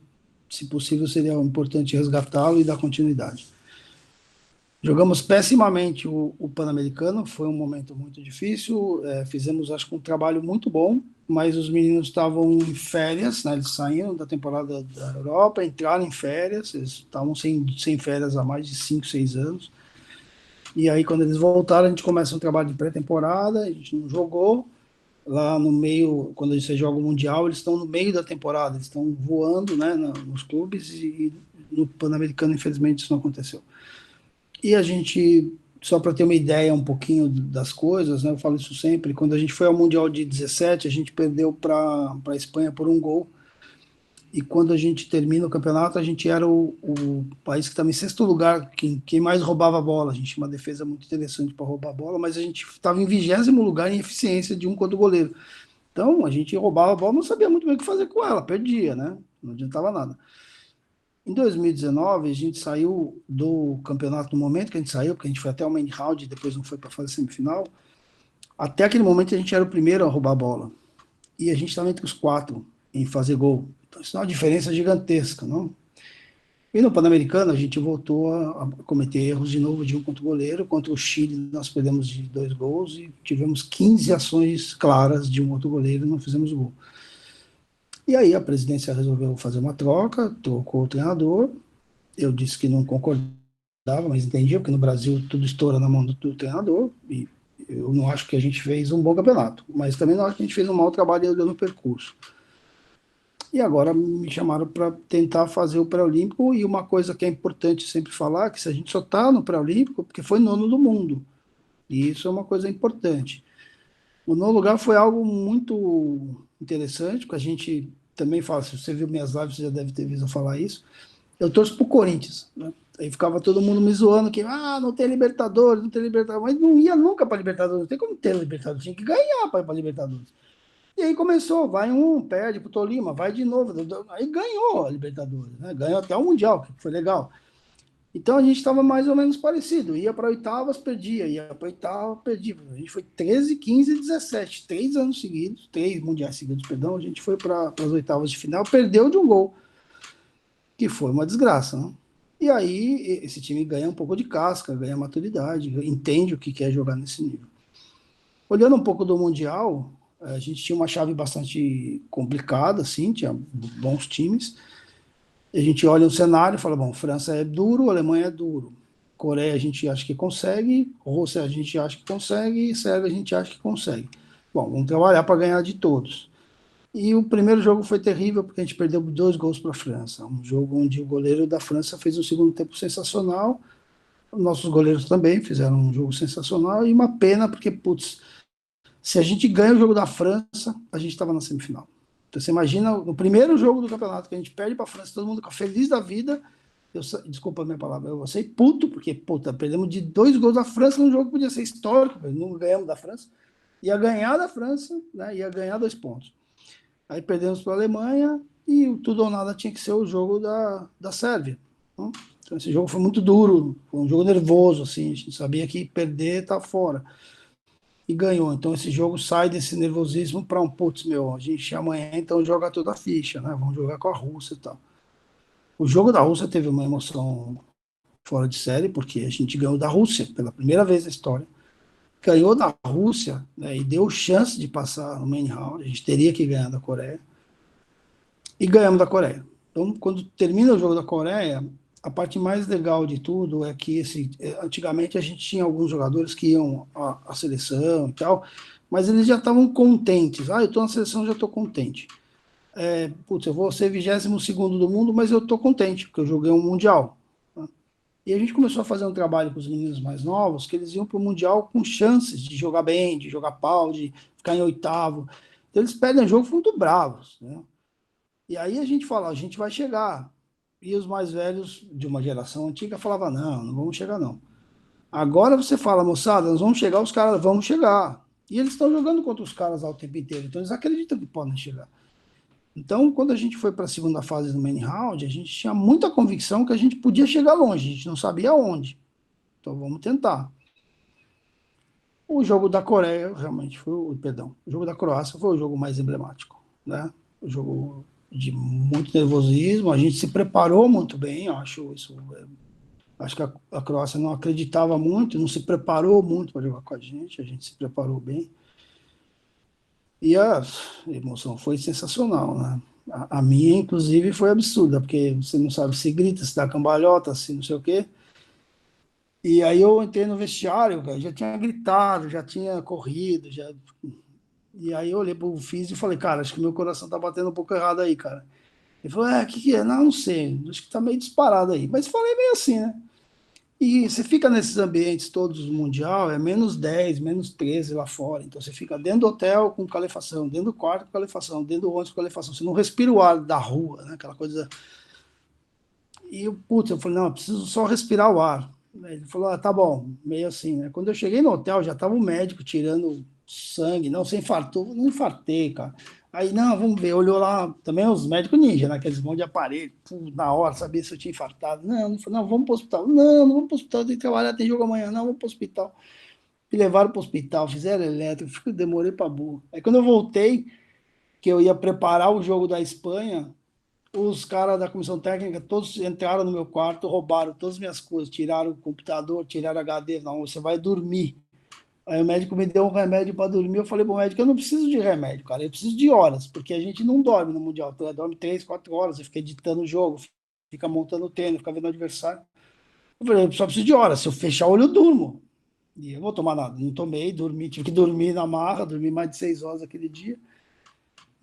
Speaker 2: se possível, seria importante resgatá-lo e dar continuidade. Jogamos pessimamente o Pan-Americano, foi um momento muito difícil, fizemos, acho que, um trabalho muito bom, mas os meninos estavam em férias, né, eles saíram da temporada da Europa, entraram em férias, eles estavam sem férias há mais de 5, 6 anos, e aí quando eles voltaram, a gente começa um trabalho de pré-temporada, a gente não jogou, lá no meio, quando você joga o Mundial, eles estão no meio da temporada, eles estão voando, né, nos clubes, e no Pan-Americano, infelizmente, isso não aconteceu. E a gente, só para ter uma ideia um pouquinho das coisas, né, eu falo isso sempre, quando a gente foi ao Mundial de 17, a gente perdeu para a Espanha por 1 gol, e quando a gente termina o campeonato, a gente era o país que estava em sexto lugar, quem mais roubava a bola. A gente tinha uma defesa muito interessante para roubar a bola, mas a gente estava em 20º lugar em eficiência de um contra o goleiro. Então, a gente roubava a bola, não sabia muito bem o que fazer com ela, perdia, né? Não adiantava nada. Em 2019, a gente saiu do campeonato no momento que a gente saiu, porque a gente foi até o main round e depois não foi para a fase semifinal. Até aquele momento, a gente era o primeiro a roubar a bola. E a gente estava entre os 4 em fazer gol. Então, isso é uma diferença gigantesca, não? E no Pan-Americano, a gente voltou a cometer erros de novo de um contra o goleiro. Contra o Chile, nós perdemos de 2 gols e tivemos 15 ações claras de um outro goleiro e não fizemos gol. E aí a presidência resolveu fazer uma troca, trocou o treinador. Eu disse que não concordava, mas entendia, porque no Brasil tudo estoura na mão do treinador. E eu não acho que a gente fez um bom campeonato, mas também não acho que a gente fez um mau trabalho no percurso. E agora me chamaram para tentar fazer o pré-olímpico, e uma coisa que é importante sempre falar, que se a gente só está no pré-olímpico, porque foi nono do mundo, e isso é uma coisa importante. O nono lugar foi algo muito interessante, porque a gente também fala, se você viu minhas lives, você já deve ter visto eu falar isso, eu torço pro Corinthians, né? Aí ficava todo mundo me zoando que, não tem Libertadores, não tem Libertadores, mas não ia nunca para Libertadores, não tem como ter Libertadores, tinha que ganhar para ir para Libertadores. E aí começou, vai perde pro Tolima, vai de novo. Aí ganhou a Libertadores, né? Ganhou até o Mundial, que foi legal. Então a gente estava mais ou menos parecido. Ia para oitavas, perdia. Ia para oitava, perdia. A gente foi 13, 15 e 17. 3 anos seguidos, 3 mundiais seguidos, perdão. A gente foi para as oitavas de final, perdeu de 1 gol, que foi uma desgraça, né? E aí esse time ganha um pouco de casca, ganha maturidade, entende o que é jogar nesse nível. Olhando um pouco do Mundial, a gente tinha uma chave bastante complicada, assim, tinha bons times. A gente olha o cenário e fala, bom, França é duro, Alemanha é duro. Coreia a gente acha que consegue, Rússia a gente acha que consegue, Sérvia a gente acha que consegue. Bom, vamos trabalhar para ganhar de todos. E o primeiro jogo foi terrível, porque a gente perdeu 2 gols para a França. Um jogo onde o goleiro da França fez um segundo tempo sensacional, nossos goleiros também fizeram um jogo sensacional, e uma pena, porque, putz, se a gente ganha o jogo da França, a gente estava na semifinal. Então você imagina, no primeiro jogo do campeonato, que a gente perde para a França, todo mundo fica feliz da vida. Desculpa a minha palavra, eu vou ser puto, porque, puta, perdemos de 2 gols da França num jogo que podia ser histórico, não ganhamos da França. Ia ganhar da França, né, ia ganhar 2 pontos. Aí perdemos para a Alemanha, e o tudo ou nada tinha que ser o jogo da Sérvia. Então esse jogo foi muito duro, foi um jogo nervoso, assim, a gente sabia que perder tá fora. E ganhou. Então esse jogo sai desse nervosismo para putz, a gente amanhã então joga toda a ficha, né? Vamos jogar com a Rússia e tal. O jogo da Rússia teve uma emoção fora de série, porque a gente ganhou da Rússia pela primeira vez na história. Ganhou da Rússia, né, e deu chance de passar no main round. A gente teria que ganhar da Coreia. E ganhamos da Coreia. Então, quando termina o jogo da Coreia, a parte mais legal de tudo é que antigamente a gente tinha alguns jogadores que iam à seleção e tal, mas eles já estavam contentes. Eu estou na seleção, já estou contente. Putz, eu vou ser 22º do mundo, mas eu estou contente, porque eu joguei um Mundial. Né? E a gente começou a fazer um trabalho com os meninos mais novos, que eles iam para o Mundial com chances de jogar bem, de jogar pau, de ficar em oitavo. Então eles pedem jogo muito bravos, né? E aí a gente fala, a gente vai chegar. E os mais velhos de uma geração antiga falavam, não vamos chegar não. Agora você fala, moçada, nós vamos chegar, os caras vão chegar. E eles estão jogando contra os caras lá o tempo inteiro, então eles acreditam que podem chegar. Então, quando a gente foi para a segunda fase do main round, a gente tinha muita convicção que a gente podia chegar longe, a gente não sabia onde. Então vamos tentar. O jogo da Coreia, realmente, o jogo da Croácia foi o jogo mais emblemático, né? O jogo de muito nervosismo, a gente se preparou muito bem, eu acho isso Acho que a Croácia não acreditava muito, não se preparou muito para jogar com a gente se preparou bem. E a emoção foi sensacional, né? A minha, inclusive, foi absurda, porque você não sabe se grita, se dá cambalhota, se não sei o quê. E aí eu entrei no vestiário, cara, já tinha gritado, já tinha corrido, já... E aí eu olhei pro físico e falei, cara, acho que meu coração tá batendo um pouco errado aí, cara. Ele falou, o que é? Não, não sei, acho que tá meio disparado aí. Mas falei meio assim, né? E você fica nesses ambientes todos mundial, é -10, -13 lá fora. Então você fica dentro do hotel com calefação, dentro do quarto com calefação, dentro do ônibus com calefação. Você não respira o ar da rua, né? Aquela coisa. E eu falei, não, eu preciso só respirar o ar. Ele falou, tá bom, meio assim, né? Quando eu cheguei no hotel, já tava um médico tirando sangue. Não, você infartou? Não infartei, cara. Aí, não, vamos ver. Olhou lá, também os médicos ninja, né? Aqueles monte de aparelho, na hora, sabia se eu tinha infartado. Não, não, vamos para o hospital. Não, não vamos para o hospital, tem que trabalhar, tem jogo amanhã. Não, vamos para o hospital. Me levaram para o hospital, fizeram elétrico, demorei para burro. Aí quando eu voltei, que eu ia preparar o jogo da Espanha, os caras da comissão técnica todos entraram no meu quarto, roubaram todas as minhas coisas, tiraram o computador, tiraram HD. Não, você vai dormir. Aí o médico me deu um remédio para dormir. Eu falei para o médico, eu não preciso de remédio, cara, eu preciso de horas, porque a gente não dorme no Mundial. Então, dorme 3, 4 horas, você fica editando o jogo, fica montando o treino, fica vendo o adversário. Eu falei, eu só preciso de horas, se eu fechar o olho, eu durmo. E eu vou tomar nada. Não tomei, dormi, tive que dormir na marra, dormi mais de 6 horas aquele dia.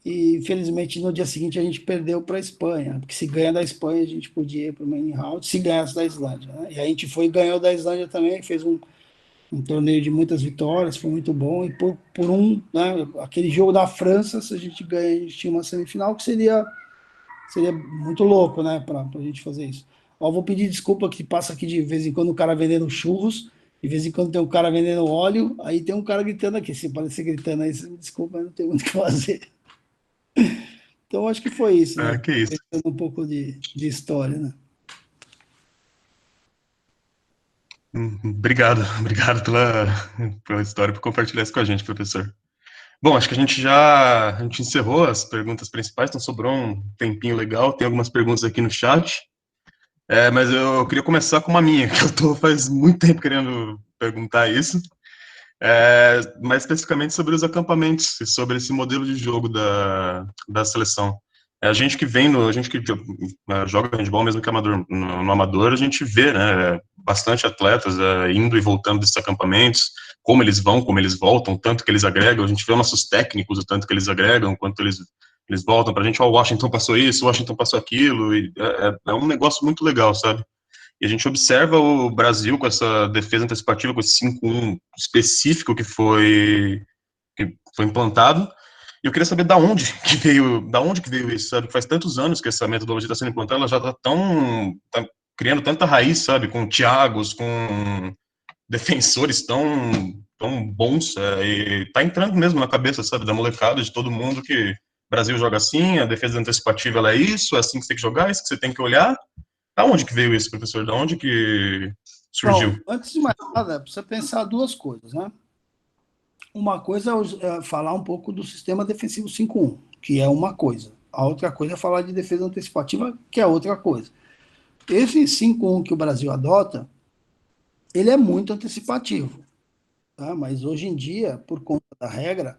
Speaker 2: E, infelizmente, no dia seguinte a gente perdeu para a Espanha, porque se ganha da Espanha, a gente podia ir para o main round, se ganhasse da Islândia. Né? E a gente foi e ganhou da Islândia também, fez um torneio de muitas vitórias, foi muito bom, e por né, aquele jogo da França, se a gente ganha, a gente tinha uma semifinal, que seria muito louco, né, para a gente fazer isso. Ó, vou pedir desculpa que passa aqui de vez em quando um cara vendendo churros, de vez em quando tem um cara vendendo óleo, aí tem um cara gritando aqui, se parecer gritando aí, você me desculpa, mas não tem muito o que fazer. Então, acho que foi isso, né,
Speaker 1: Que isso.
Speaker 2: pensando um pouco de história, né.
Speaker 1: Obrigado, obrigado pela história, por compartilhar isso com a gente, professor. Bom, acho que a gente encerrou as perguntas principais, então sobrou um tempinho legal, tem algumas perguntas aqui no chat, mas eu queria começar com uma minha, que eu tô faz muito tempo querendo perguntar isso, mais especificamente sobre os acampamentos e sobre esse modelo de jogo da seleção. A gente que a gente que joga handebol, mesmo que amador, no amador, a gente vê, né, bastante atletas indo e voltando desses acampamentos, como eles vão, como eles voltam, tanto que eles agregam, a gente vê nossos técnicos, o tanto que eles agregam, quanto eles voltam pra gente, o Washington passou isso, o Washington passou aquilo, e é um negócio muito legal, sabe? E a gente observa o Brasil com essa defesa antecipativa, com esse 5-1 específico que foi implantado. E eu queria saber da onde que veio isso, sabe? Faz tantos anos que essa metodologia está sendo implantada, ela já tá criando tanta raiz, sabe? Com Thiagos, com defensores tão bons, e tá entrando mesmo na cabeça, sabe? Da molecada, de todo mundo que o Brasil joga assim, a defesa antecipativa ela é isso, é assim que você tem que jogar, é isso que você tem que olhar. Da onde que veio isso, professor? Da onde que surgiu?
Speaker 2: Bom, antes de mais nada, precisa pensar duas coisas, né. Uma coisa é falar um pouco do sistema defensivo 5-1, que é uma coisa. A outra coisa é falar de defesa antecipativa, que é outra coisa. Esse 5-1 que o Brasil adota, ele é muito antecipativo. Tá? Mas hoje em dia, por conta da regra,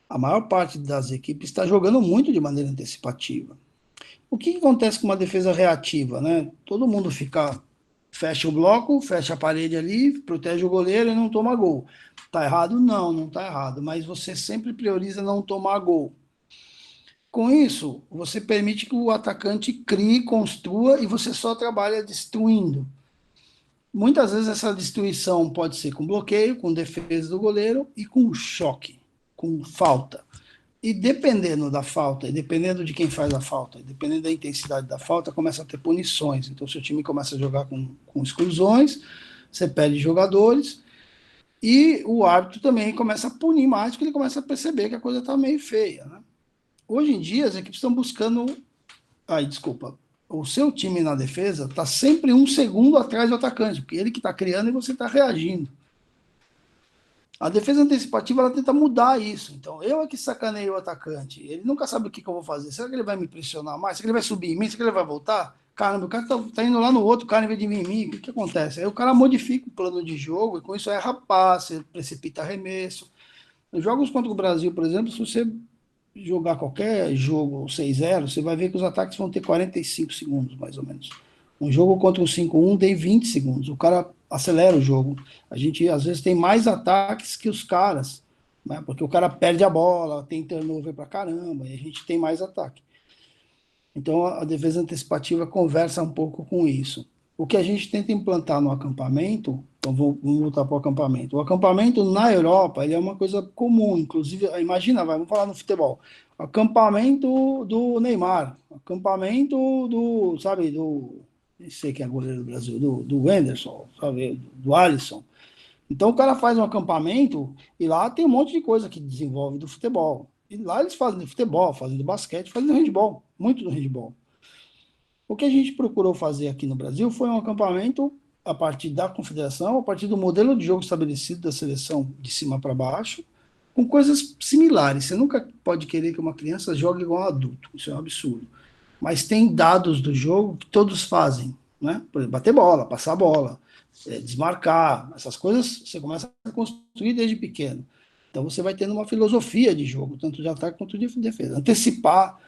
Speaker 2: a maior parte das equipes está jogando muito de maneira antecipativa. O que acontece com uma defesa reativa? Né? Todo mundo fecha o bloco, fecha a parede ali, protege o goleiro e não toma gol. Tá errado? Não, não tá errado, mas você sempre prioriza não tomar gol. Com isso, você permite que o atacante crie, construa e você só trabalha destruindo. Muitas vezes essa destruição pode ser com bloqueio, com defesa do goleiro e com choque, com falta. E dependendo da falta, e dependendo de quem faz a falta, e dependendo da intensidade da falta, começa a ter punições. Então, seu time começa a jogar com exclusões, você perde jogadores, e o árbitro também começa a punir mais, porque ele começa a perceber que a coisa está meio feia. Né? Hoje em dia, as equipes estão buscando... o seu time na defesa está sempre um segundo atrás do atacante, porque ele que está criando e você está reagindo. A defesa antecipativa, ela tenta mudar isso. Então, eu é que sacaneio o atacante. Ele nunca sabe o que eu vou fazer. Será que ele vai me pressionar mais? Será que ele vai subir em mim? Será que ele vai voltar? caramba, o cara tá indo lá no outro cara em vez de vir em mim, o que acontece? Aí o cara modifica o plano de jogo e com isso erra passe, precipita arremesso. Nos jogos contra o Brasil, por exemplo, se você jogar qualquer jogo 6-0, você vai ver que os ataques vão ter 45 segundos, mais ou menos. Um jogo contra um 5-1 tem 20 segundos. O cara acelera o jogo. A gente, às vezes, tem mais ataques que os caras, né? Porque o cara perde a bola, tem turnover pra caramba, e a gente tem mais ataque. Então, a defesa antecipativa conversa um pouco com isso. O que a gente tenta implantar no acampamento, então vamos voltar para o acampamento. O acampamento na Europa, ele é uma coisa comum, inclusive, imagina, vamos falar no futebol, acampamento do Neymar, acampamento do, sabe, não sei quem é goleiro do Brasil, do Wenderson, sabe, do Alisson. Então o cara faz um acampamento e lá tem um monte de coisa que desenvolve do futebol. E lá eles fazem do futebol, fazem do basquete, fazem do handebol, muito do handebol. O que a gente procurou fazer aqui no Brasil foi um acampamento a partir da confederação, a partir do modelo de jogo estabelecido da seleção de cima para baixo, com coisas similares. Você nunca pode querer que uma criança jogue igual um adulto, isso é um absurdo. Mas tem dados do jogo que todos fazem, né? Por exemplo, bater bola, passar bola, desmarcar, essas coisas você começa a construir desde pequeno. Então você vai tendo uma filosofia de jogo, tanto de ataque quanto de defesa. Antecipar,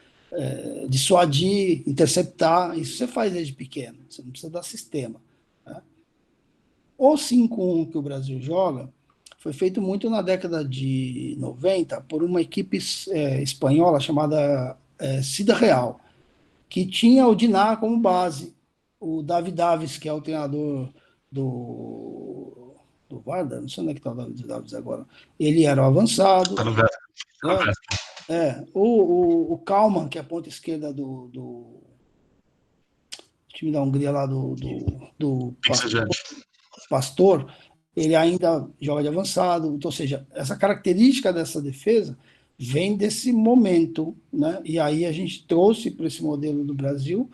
Speaker 2: dissuadir, interceptar, isso você faz desde pequeno, você não precisa dar sistema. Né? O 5-1 que o Brasil joga foi feito muito na década de 90 por uma equipe espanhola chamada Cida Real, que tinha o Diná como base, o David Davis, que é o treinador do Varda, não sei onde é que está o David Davis agora, ele era o avançado.
Speaker 1: Tá no Vasco.
Speaker 2: O Kalman, que é a ponta esquerda do time da Hungria lá do Pastor, ele ainda joga de avançado, então, ou seja, essa característica dessa defesa vem desse momento, né? E aí a gente trouxe para esse modelo do Brasil,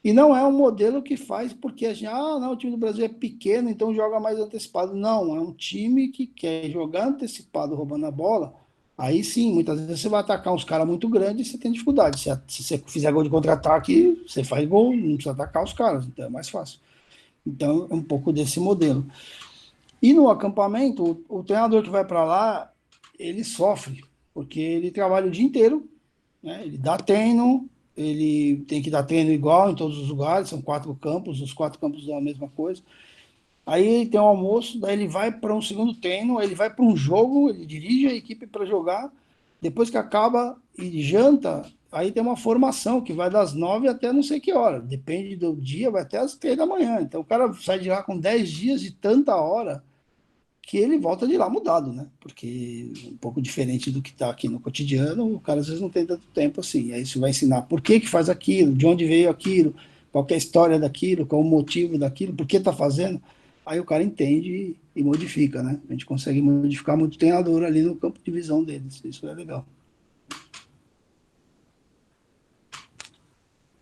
Speaker 2: e não é um modelo que faz porque a gente, não, o time do Brasil é pequeno, então joga mais antecipado. Não, é um time que quer jogar antecipado, roubando a bola. Aí sim, muitas vezes você vai atacar uns caras muito grandes e você tem dificuldade. Se você fizer gol de contra-ataque, você faz gol, não precisa atacar os caras, então é mais fácil. Então é um pouco desse modelo. E no acampamento, o treinador que vai para lá, ele sofre, porque ele trabalha o dia inteiro, né? Ele dá treino, ele tem que dar treino igual em todos os lugares, são 4 campos, os 4 campos dão a mesma coisa. Aí ele tem um almoço, daí ele vai para um segundo treino, ele vai para um jogo, ele dirige a equipe para jogar, depois que acaba e janta, aí tem uma formação que vai das 9 até não sei que hora, depende do dia, vai até as 3 da manhã. Então o cara sai de lá com 10 dias de tanta hora que ele volta de lá mudado, né? Porque um pouco diferente do que está aqui no cotidiano, o cara às vezes não tem tanto tempo assim. Aí isso vai ensinar por que faz aquilo, de onde veio aquilo, qual é a história daquilo, qual é o motivo daquilo, por que está fazendo. Aí o cara entende e modifica, né? A gente consegue modificar muito treinador ali no campo de visão deles. Isso é legal.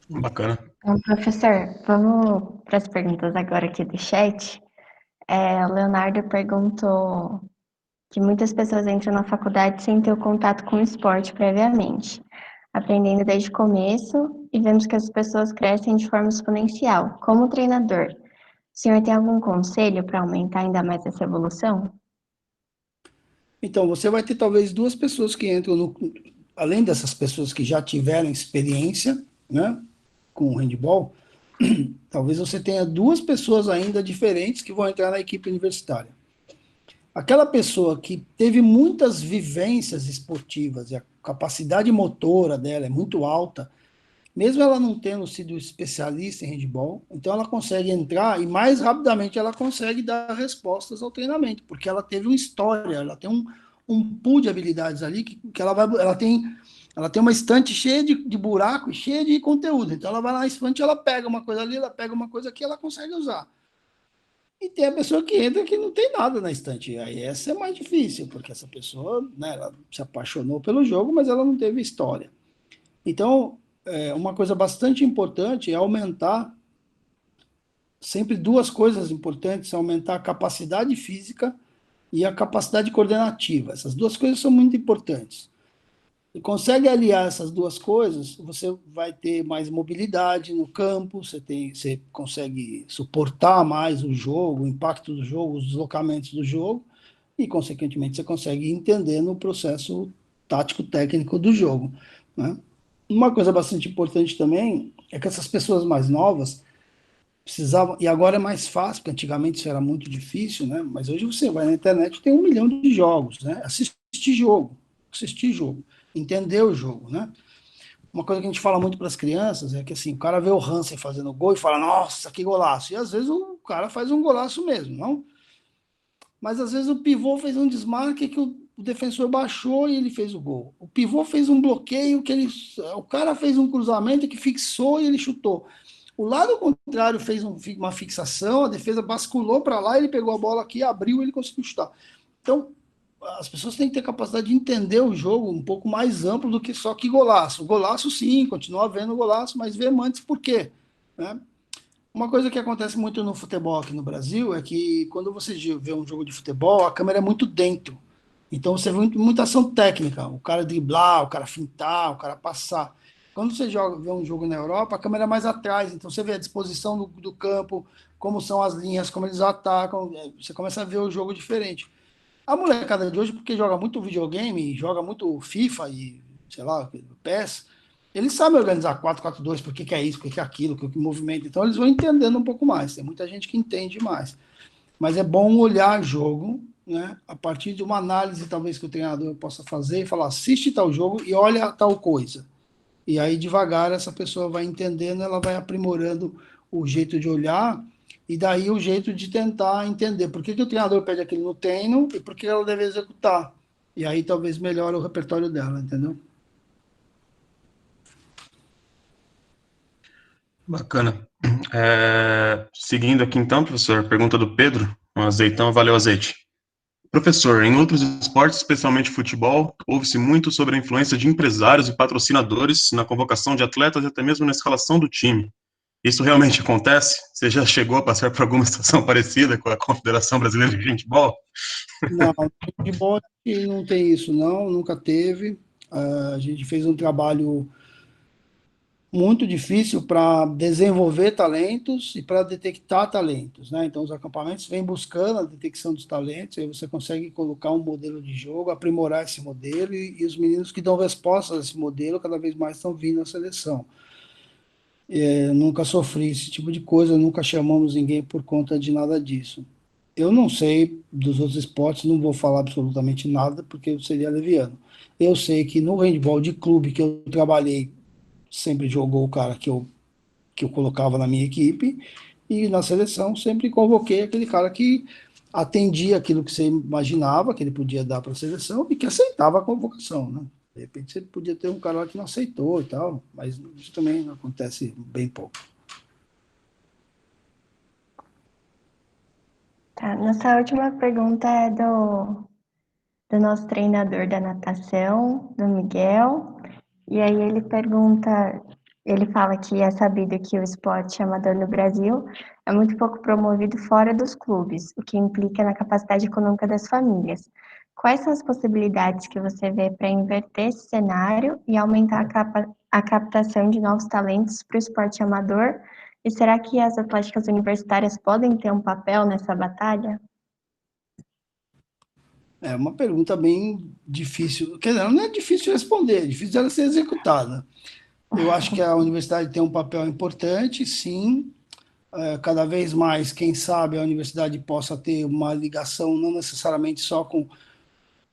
Speaker 1: Bacana.
Speaker 3: Então, professor, vamos para as perguntas agora aqui do chat. O Leonardo perguntou que muitas pessoas entram na faculdade sem ter o contato com o esporte previamente, aprendendo desde o começo, e vemos que as pessoas crescem de forma exponencial. Como treinador, o senhor tem algum conselho para aumentar ainda mais essa evolução?
Speaker 2: Então, você vai ter talvez 2 pessoas que entram, além dessas pessoas que já tiveram experiência, né, com o handebol, talvez você tenha 2 pessoas ainda diferentes que vão entrar na equipe universitária. Aquela pessoa que teve muitas vivências esportivas e a capacidade motora dela é muito alta, mesmo ela não tendo sido especialista em handebol, então ela consegue entrar e mais rapidamente ela consegue dar respostas ao treinamento, porque ela teve uma história, ela tem um pool de habilidades ali que ela tem uma estante cheia de buraco e cheia de conteúdo. Então ela vai lá na estante, ela pega uma coisa ali, ela pega uma coisa aqui, ela consegue usar. E tem a pessoa que entra que não tem nada na estante. Aí essa é mais difícil, porque essa pessoa, né, ela se apaixonou pelo jogo, mas ela não teve história. Então, uma coisa bastante importante é aumentar, sempre 2 coisas importantes, aumentar a capacidade física e a capacidade coordenativa. Essas 2 coisas são muito importantes. e consegue aliar essas duas coisas, você vai ter mais mobilidade no campo, você consegue suportar mais o jogo, o impacto do jogo, os deslocamentos do jogo, e, consequentemente, você consegue entender no processo tático-técnico do jogo, né? Uma coisa bastante importante também é que essas pessoas mais novas precisavam, e agora é mais fácil, porque antigamente isso era muito difícil, né? Mas hoje você vai na internet e tem 1 milhão de jogos, né? Assistir jogo, entender o jogo, né? Uma coisa que a gente fala muito para as crianças é que assim, o cara vê o Hansen fazendo gol e fala, nossa, que golaço. E às vezes o cara faz um golaço mesmo, não? Mas às vezes o pivô fez um desmarque que o defensor baixou e ele fez o gol. O pivô fez um bloqueio que o cara fez um cruzamento que fixou e ele chutou. O lado contrário fez uma fixação, a defesa basculou para lá, ele pegou a bola aqui, abriu e ele conseguiu chutar. Então, as pessoas têm que ter capacidade de entender o jogo um pouco mais amplo do que só que golaço. Golaço, sim, continua vendo golaço, mas vê antes por quê, né? Uma coisa que acontece muito no futebol aqui no Brasil é que quando você vê um jogo de futebol, a câmera é muito dentro. Então você vê muita ação técnica, o cara driblar, o cara fintar, o cara passar. Quando você vê um jogo na Europa, a câmera é mais atrás, então você vê a disposição do campo, como são as linhas, como eles atacam, você começa a ver o jogo diferente. A molecada de hoje, porque joga muito videogame, joga muito FIFA e, sei lá, PES, eles sabem organizar 4-4-2, por que que é isso, por que que é aquilo, por que que movimento. Então eles vão entendendo um pouco mais. Tem muita gente que entende mais. Mas é bom olhar jogo, né, a partir de uma análise, talvez, que o treinador possa fazer e falar, assiste tal jogo e olha tal coisa. E aí, devagar, essa pessoa vai entendendo, ela vai aprimorando o jeito de olhar e daí o jeito de tentar entender por que que o treinador pede aquilo no treino e por que ela deve executar. E aí talvez melhore o repertório dela, entendeu?
Speaker 1: Bacana. Seguindo aqui então, professor, pergunta do Pedro, um azeitão, valeu azeite. Professor, em outros esportes, especialmente futebol, ouve-se muito sobre a influência de empresários e patrocinadores na convocação de atletas e até mesmo na escalação do time. Isso realmente acontece? Você já chegou a passar por alguma situação parecida com a Confederação Brasileira de Handebol?
Speaker 2: Não, no futebol não tem isso, não, nunca teve. A gente fez um trabalho muito difícil para desenvolver talentos e para detectar talentos, né? Então, os acampamentos vêm buscando a detecção dos talentos, aí você consegue colocar um modelo de jogo, aprimorar esse modelo, e os meninos que dão respostas a esse modelo cada vez mais estão vindo à seleção. Eu nunca sofri esse tipo de coisa, nunca chamamos ninguém por conta de nada disso. Eu não sei dos outros esportes, não vou falar absolutamente nada, porque seria leviano. Eu sei que no handball de clube que eu trabalhei, sempre jogou o cara que eu colocava na minha equipe, e na seleção sempre convoquei aquele cara que atendia aquilo que você imaginava que ele podia dar para a seleção e que aceitava a convocação, né? De repente você podia ter um cara lá que não aceitou e tal, mas isso também acontece bem pouco.
Speaker 3: Tá, nossa última pergunta é do nosso treinador da natação, do Miguel. E aí ele pergunta, ele fala que é sabido que o esporte amador no Brasil é muito pouco promovido fora dos clubes, o que implica na capacidade econômica das famílias. Quais são as possibilidades que você vê para inverter esse cenário e aumentar a captação de novos talentos para o esporte amador? E será que as atléticas universitárias podem ter um papel nessa batalha?
Speaker 2: É uma pergunta bem difícil, quer dizer, não é difícil de responder, é difícil dela ser executada. Eu acho que a universidade tem um papel importante, sim. Cada vez mais, quem sabe, a universidade possa ter uma ligação, não necessariamente só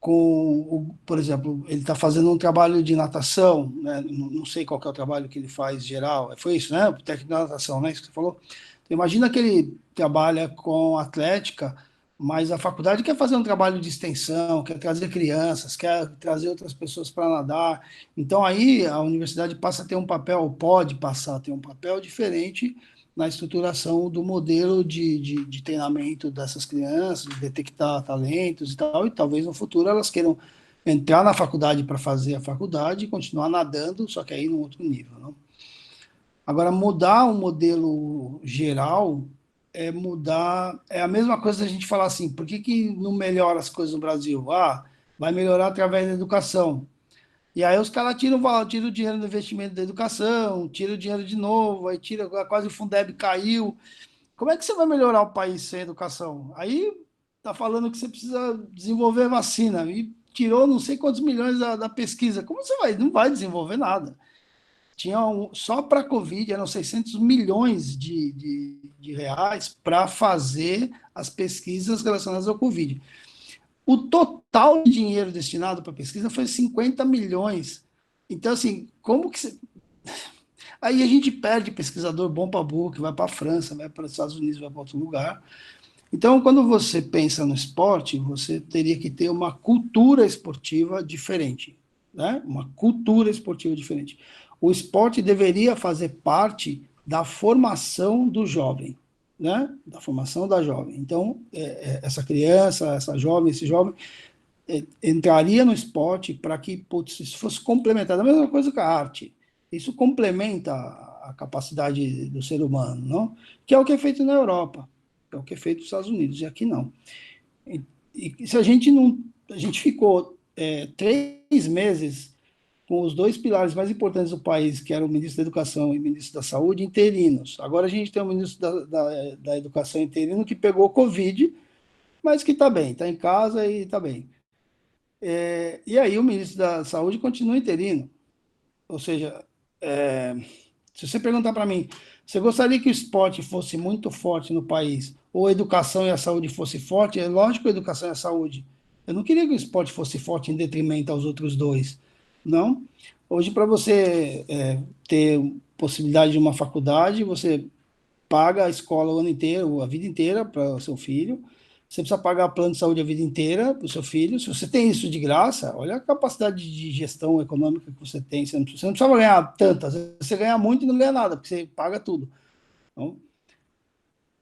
Speaker 2: por exemplo, ele está fazendo um trabalho de natação, né? Não sei qual que é o trabalho que ele faz geral, foi isso, né? O técnico de natação, né? Isso que você falou. Então, imagina que ele trabalha com atlética, mas a faculdade quer fazer um trabalho de extensão, quer trazer crianças, quer trazer outras pessoas para nadar. Então, aí a universidade passa a ter um papel, pode passar a ter um papel diferente na estruturação do modelo de treinamento dessas crianças, de detectar talentos e talvez no futuro elas queiram entrar na faculdade para fazer a faculdade e continuar nadando, só que aí num outro nível, não? Agora, mudar o modelo geral é a mesma coisa da gente falar assim, por que que não melhora as coisas no Brasil? Ah, vai melhorar através da educação. E aí os caras tiram o dinheiro do investimento da educação, tiram o dinheiro de novo, aí tira, quase o Fundeb caiu. Como é que você vai melhorar o país sem educação? Aí tá falando que você precisa desenvolver vacina e tirou não sei quantos milhões da pesquisa. Como você vai? Não vai desenvolver nada. Só para a Covid eram 600 milhões de reais para fazer as pesquisas relacionadas ao Covid. O total de dinheiro destinado para pesquisa foi 50 milhões. Então, assim, como que você... Aí a gente perde pesquisador bom para burro, que vai para a França, vai para os Estados Unidos, vai para outro lugar. Então, quando você pensa no esporte, você teria que ter uma cultura esportiva diferente, né? Uma cultura esportiva diferente. O esporte deveria fazer parte da formação do jovem, né? Da formação da jovem. Então, essa criança, essa jovem, esse jovem entraria no esporte para que, putz, isso fosse complementado. A mesma coisa que a arte. Isso complementa a capacidade do ser humano, não? Que é o que é feito na Europa, é o que é feito nos Estados Unidos, e aqui não. E se a gente não... A gente ficou 3 meses com os 2 pilares mais importantes do país, que eram o ministro da Educação e o ministro da Saúde, interinos. Agora a gente tem o ministro da Educação interino que pegou Covid, mas que está bem, está em casa e está bem. E aí o ministro da Saúde continua interino. Ou seja, se você perguntar para mim, você gostaria que o esporte fosse muito forte no país, ou a educação e a saúde fosse forte? É lógico que a educação e a saúde. Eu não queria que o esporte fosse forte em detrimento aos outros dois, não. Hoje, para você ter possibilidade de uma faculdade, você paga a escola o ano inteiro, a vida inteira para o seu filho, você precisa pagar plano de saúde a vida inteira para o seu filho. Se você tem isso de graça, olha a capacidade de gestão econômica que você tem. Você não precisava ganhar tantas, você ganha muito e não ganha nada, porque você paga tudo.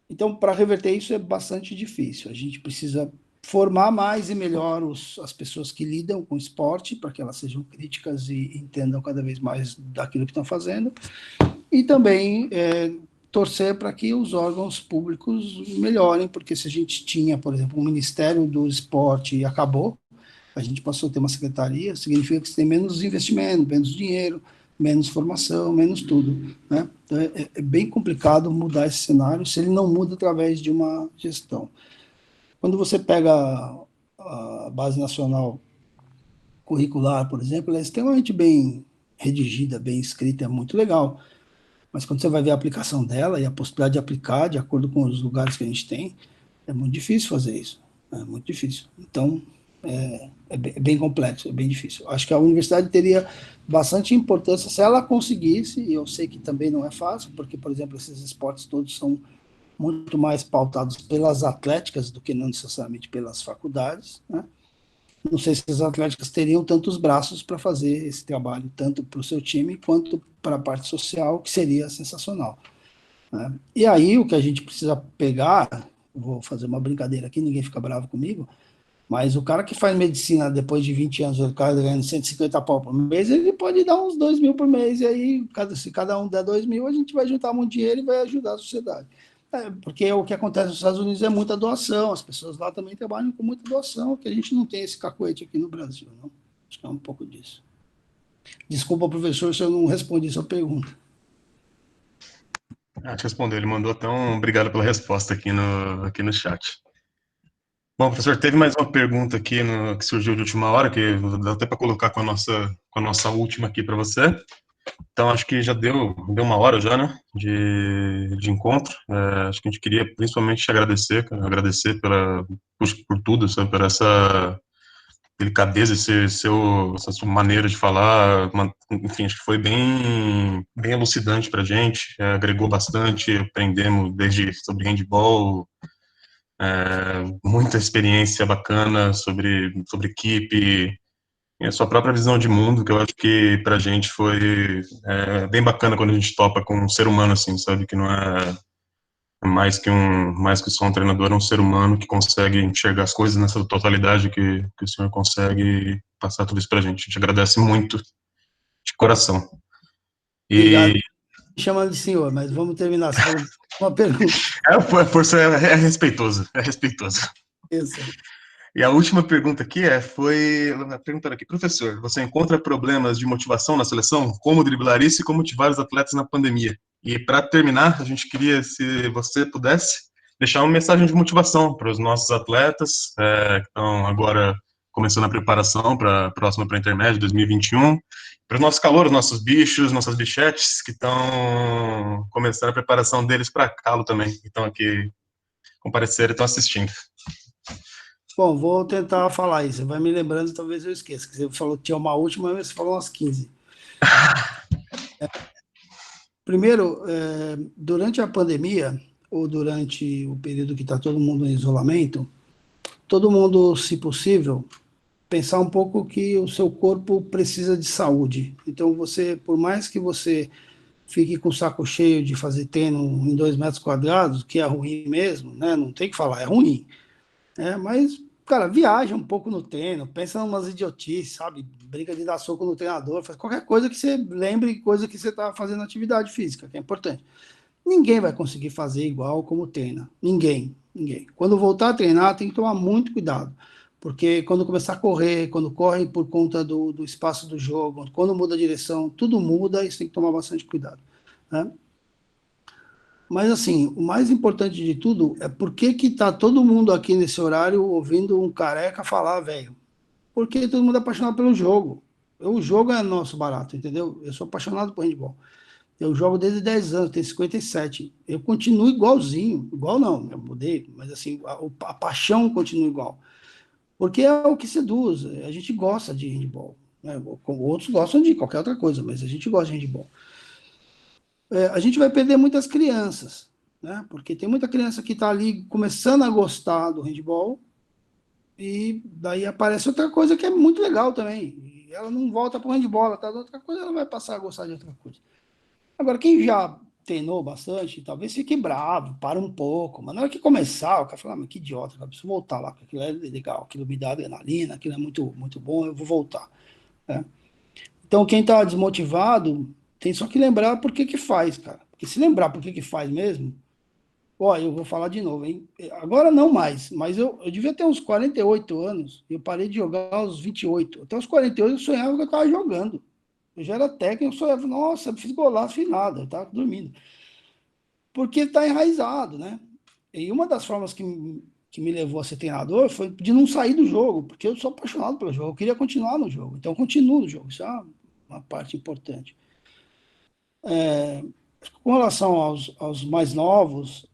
Speaker 2: Então, para reverter isso é bastante difícil. A gente precisa formar mais e melhor as pessoas que lidam com esporte, para que elas sejam críticas e entendam cada vez mais daquilo que estão fazendo. E também torcer para que os órgãos públicos melhorem, porque se a gente tinha, por exemplo, um Ministério do Esporte e acabou, a gente passou a ter uma secretaria, significa que você tem menos investimento, menos dinheiro, menos formação, menos tudo, né? Então, é bem complicado mudar esse cenário se ele não muda através de uma gestão. Quando você pega a Base Nacional Curricular, por exemplo, ela é extremamente bem redigida, bem escrita, é muito legal. Mas quando você vai ver a aplicação dela e a possibilidade de aplicar de acordo com os lugares que a gente tem, é muito difícil fazer isso. É muito difícil. Então, é bem complexo, é bem difícil. Acho que a universidade teria bastante importância se ela conseguisse, e eu sei que também não é fácil, porque, por exemplo, esses esportes todos são muito mais pautados pelas atléticas do que não necessariamente pelas faculdades, né? Não sei se as atléticas teriam tantos braços para fazer esse trabalho, tanto para o seu time quanto para a parte social, que seria sensacional, né? E aí o que a gente precisa pegar, vou fazer uma brincadeira aqui, ninguém fica bravo comigo, mas o cara que faz medicina depois de 20 anos, o cara ganhando 150 pau por mês, ele pode dar uns 2 mil por mês, e aí se cada um der 2 mil, a gente vai juntar muito dinheiro e vai ajudar a sociedade. Porque o que acontece nos Estados Unidos é muita doação, as pessoas lá também trabalham com muita doação, que a gente não tem esse cacuete aqui no Brasil, não? Acho que é um pouco disso. Desculpa, professor, se eu não respondi sua pergunta.
Speaker 1: Te respondeu, ele mandou até obrigado pela resposta aqui no chat. Bom, professor, teve mais uma pergunta aqui que surgiu de última hora, que dá até para colocar com a nossa última aqui para você. Então, acho que já deu 1 hora já, né, de encontro. Acho que a gente queria principalmente te agradecer por tudo, sabe, por essa delicadeza, essa sua maneira de falar, enfim, acho que foi bem elucidante para a gente, agregou bastante, aprendemos desde sobre handball, muita experiência bacana sobre equipe, e a sua própria visão de mundo, que eu acho que pra gente foi bem bacana quando a gente topa com um ser humano, assim, sabe, que não é mais que só um treinador, é um ser humano que consegue enxergar as coisas nessa totalidade que o senhor consegue passar tudo isso pra gente. A gente agradece muito, de coração.
Speaker 2: Obrigado. Me chamando de senhor, mas vamos terminar. Você falou uma pergunta.
Speaker 1: É respeitoso, é respeitoso.
Speaker 2: Isso.
Speaker 1: E a última pergunta aqui foi perguntando aqui, professor, você encontra problemas de motivação na seleção? Como driblar isso e como motivar os atletas na pandemia? E para terminar, a gente queria, se você pudesse, deixar uma mensagem de motivação para os nossos atletas que estão agora começando a preparação para a próxima para a Intermédio 2021, para os nossos calouros, nossos bichos, nossas bichetes que estão começando a preparação deles para calo também, que estão aqui compareceram e estão assistindo.
Speaker 2: Bom, vou tentar falar isso. Você vai me lembrando, talvez eu esqueça. Você falou que tinha uma última, mas você falou umas 15. Primeiro, durante a pandemia, ou durante o período que está todo mundo em isolamento, todo mundo, se possível, pensar um pouco que o seu corpo precisa de saúde. Então, você, por mais que você fique com o saco cheio de fazer treino em 2 metros quadrados, que é ruim mesmo, né? Não tem que falar, é ruim. Mas, cara, viaja um pouco no treino, pensa em umas idiotices, sabe? Brinca de dar soco no treinador, faz qualquer coisa que você lembre, coisa que você está fazendo atividade física, que é importante. Ninguém vai conseguir fazer igual como treina. Ninguém. Quando voltar a treinar, tem que tomar muito cuidado. Porque quando começar a correr, quando corre por conta do espaço do jogo, quando muda a direção, tudo muda e você tem que tomar bastante cuidado, né? Mas, assim, o mais importante de tudo é por que tá todo mundo aqui nesse horário ouvindo um careca falar, velho? Porque todo mundo é apaixonado pelo jogo. O jogo é nosso barato, entendeu? Eu sou apaixonado por handball. Eu jogo desde 10 anos, tenho 57. Eu continuo igualzinho. Igual não, eu mudei, mas assim, a paixão continua igual. Porque é o que seduz. A gente gosta de handball, né? Outros gostam de qualquer outra coisa, mas a gente gosta de handball. A gente vai perder muitas crianças, né? Porque tem muita criança que está ali começando a gostar do handball e daí aparece outra coisa que é muito legal também. E ela não volta para o handball, ela está outra coisa, ela vai passar a gostar de outra coisa. Agora, quem já treinou bastante, talvez fique bravo, para um pouco, mas na hora que começar, o cara fala, mas que idiota, eu preciso voltar lá, porque aquilo é legal, aquilo me dá adrenalina, aquilo é muito, muito bom, eu vou voltar, né? Então, quem está desmotivado, tem só que lembrar por que que faz, cara. Porque se lembrar por que que faz mesmo, ó, eu vou falar de novo, hein? Agora não mais, mas eu devia ter uns 48 anos, eu parei de jogar aos 28. Até os 48 eu sonhava que eu estava jogando. Eu já era técnico, eu sonhava, nossa, eu fiz golaço, fiz nada, eu estava dormindo. Porque está enraizado, né? E uma das formas que me levou a ser treinador foi de não sair do jogo, porque eu sou apaixonado pelo jogo, eu queria continuar no jogo, então eu continuo no jogo, isso é uma parte importante. Com relação aos mais novos,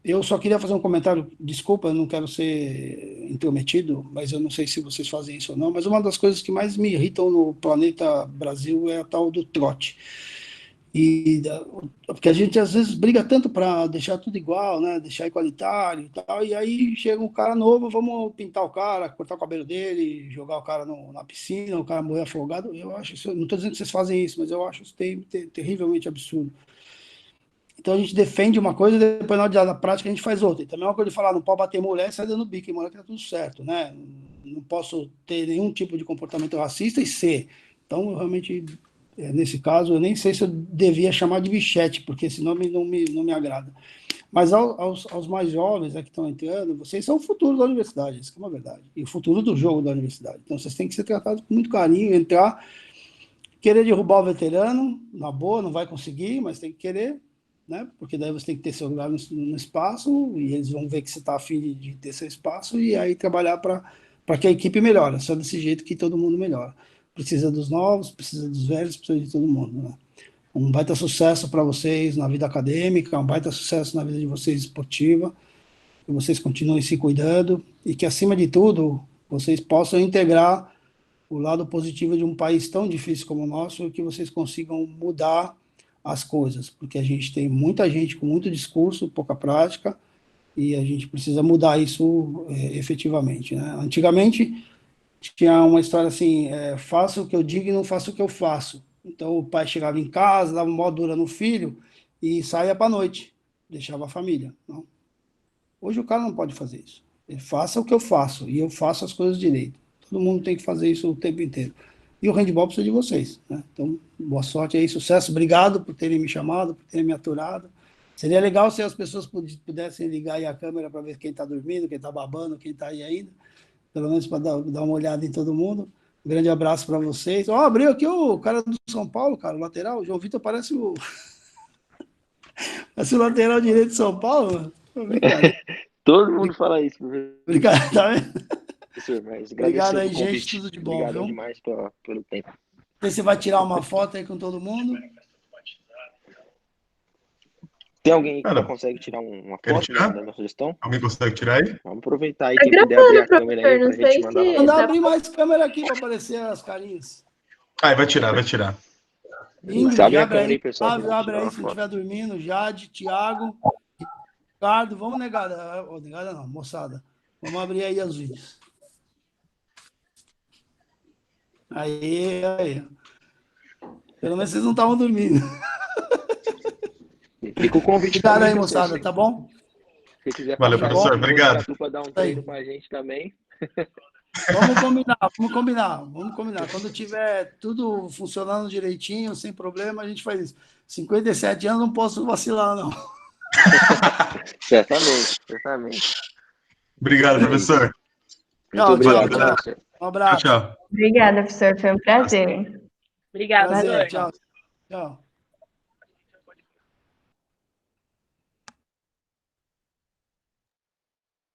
Speaker 2: eu só queria fazer um comentário, desculpa, eu não quero ser intrometido, mas eu não sei se vocês fazem isso ou não, mas uma das coisas que mais me irritam no planeta Brasil é a tal do trote. Porque a gente às vezes briga tanto para deixar tudo igual, né? Deixar igualitário e tal, e aí chega um cara novo, vamos pintar o cara, cortar o cabelo dele, jogar o cara na piscina, o cara morrer afogado. Eu acho isso, não estou dizendo que vocês fazem isso, mas eu acho isso terrivelmente absurdo. Então a gente defende uma coisa e depois na hora da prática a gente faz outra. E também é uma coisa de falar, não pode bater mulher e sair dando bico, e mulher que tá tudo certo, né? Não posso ter nenhum tipo de comportamento racista e ser. Então, eu realmente, nesse caso, eu nem sei se eu devia chamar de bichete, porque esse nome não me agrada. Mas aos mais jovens que estão entrando, vocês são o futuro da universidade, isso é uma verdade. E o futuro do jogo da universidade. Então, vocês têm que ser tratados com muito carinho, entrar, querer derrubar o veterano, na boa, não vai conseguir, mas tem que querer, né? Porque daí você tem que ter seu lugar no espaço e eles vão ver que você está afim de ter seu espaço e aí trabalhar para que a equipe melhore. Só desse jeito que todo mundo melhora. Precisa dos novos, precisa dos velhos, precisa de todo mundo, né? Um baita sucesso para vocês na vida acadêmica, um baita sucesso na vida de vocês esportiva, que vocês continuem se cuidando e que, acima de tudo, vocês possam integrar o lado positivo de um país tão difícil como o nosso e que vocês consigam mudar as coisas, porque a gente tem muita gente com muito discurso, pouca prática, e a gente precisa mudar isso efetivamente, né? Antigamente, tinha uma história assim, faça o que eu digo e não faça o que eu faço. Então, o pai chegava em casa, dava uma dura no filho e saía para a noite, deixava a família. Não. Hoje o cara não pode fazer isso. Ele faça o que eu faço, e eu faço as coisas direito. Todo mundo tem que fazer isso o tempo inteiro. E o handball precisa de vocês, né? Então, boa sorte aí, sucesso. Obrigado por terem me chamado, por terem me aturado. Seria legal se as pessoas pudessem ligar aí a câmera para ver quem está dormindo, quem está babando, quem está aí ainda. pelo menos para dar uma olhada em todo mundo. Um grande abraço para vocês. Ó, abriu aqui o cara do São Paulo, cara, o lateral. O João Vitor parece parece o lateral direito de São Paulo, mano. Brincadeira.
Speaker 4: Todo mundo fala isso, professor.
Speaker 2: Obrigado, tá vendo?
Speaker 4: Mas
Speaker 2: Obrigado aí,
Speaker 4: pelo
Speaker 2: gente.
Speaker 4: convite.
Speaker 2: Tudo de bom,
Speaker 4: Obrigado
Speaker 2: viu?
Speaker 4: demais pelo tempo.
Speaker 2: Você vai tirar uma foto aí com todo mundo?
Speaker 4: Tem alguém que
Speaker 1: Cara,
Speaker 4: consegue tirar uma
Speaker 1: quer
Speaker 4: foto
Speaker 1: tirar?
Speaker 4: da nossa gestão?
Speaker 1: Alguém consegue tirar aí?
Speaker 4: Vamos aproveitar aí,
Speaker 5: Tá
Speaker 4: quem puder abrir a
Speaker 5: gravando,
Speaker 4: câmera aí
Speaker 5: professor,
Speaker 4: pra
Speaker 5: não
Speaker 4: gente
Speaker 5: sei
Speaker 4: mandar
Speaker 5: se
Speaker 4: lá.
Speaker 2: Mandar
Speaker 5: dá
Speaker 2: abrir mais câmera aqui para aparecer as carinhas.
Speaker 1: Ah, vai tirar, vai tirar.
Speaker 2: Ingrid,
Speaker 4: Abre a
Speaker 2: abre
Speaker 4: câmera
Speaker 2: aí,
Speaker 4: aí, pessoal, pra gente
Speaker 2: abre
Speaker 4: tirar
Speaker 2: aí
Speaker 4: uma
Speaker 2: se não
Speaker 4: foto.
Speaker 2: estiver dormindo. Jade, Thiago, Ricardo, vamos negada. Oh, negada não, moçada. Vamos abrir aí os vídeos. Aí. Pelo menos vocês não estavam dormindo.
Speaker 4: Fica o convite
Speaker 2: Obrigado
Speaker 4: também,
Speaker 2: aí,
Speaker 4: professor.
Speaker 2: moçada, tá bom?
Speaker 4: Se quiser
Speaker 1: Valeu,
Speaker 4: passar
Speaker 1: professor,
Speaker 4: em
Speaker 1: obrigado.
Speaker 4: Botucatu dar um treino com a gente também.
Speaker 2: Vamos combinar. Quando tiver tudo funcionando direitinho, sem problema, a gente faz isso. 57 anos, não posso vacilar, não.
Speaker 4: Certamente.
Speaker 1: Obrigado, professor.
Speaker 4: Muito
Speaker 2: Tchau,
Speaker 4: obrigado,
Speaker 2: tchau.
Speaker 4: professor.
Speaker 2: Um
Speaker 1: Tchau,
Speaker 2: abraço.
Speaker 1: tchau.
Speaker 3: Obrigada, professor. Foi um prazer.
Speaker 5: Obrigada,
Speaker 2: Prazer,
Speaker 5: professor.
Speaker 2: tchau. Tchau.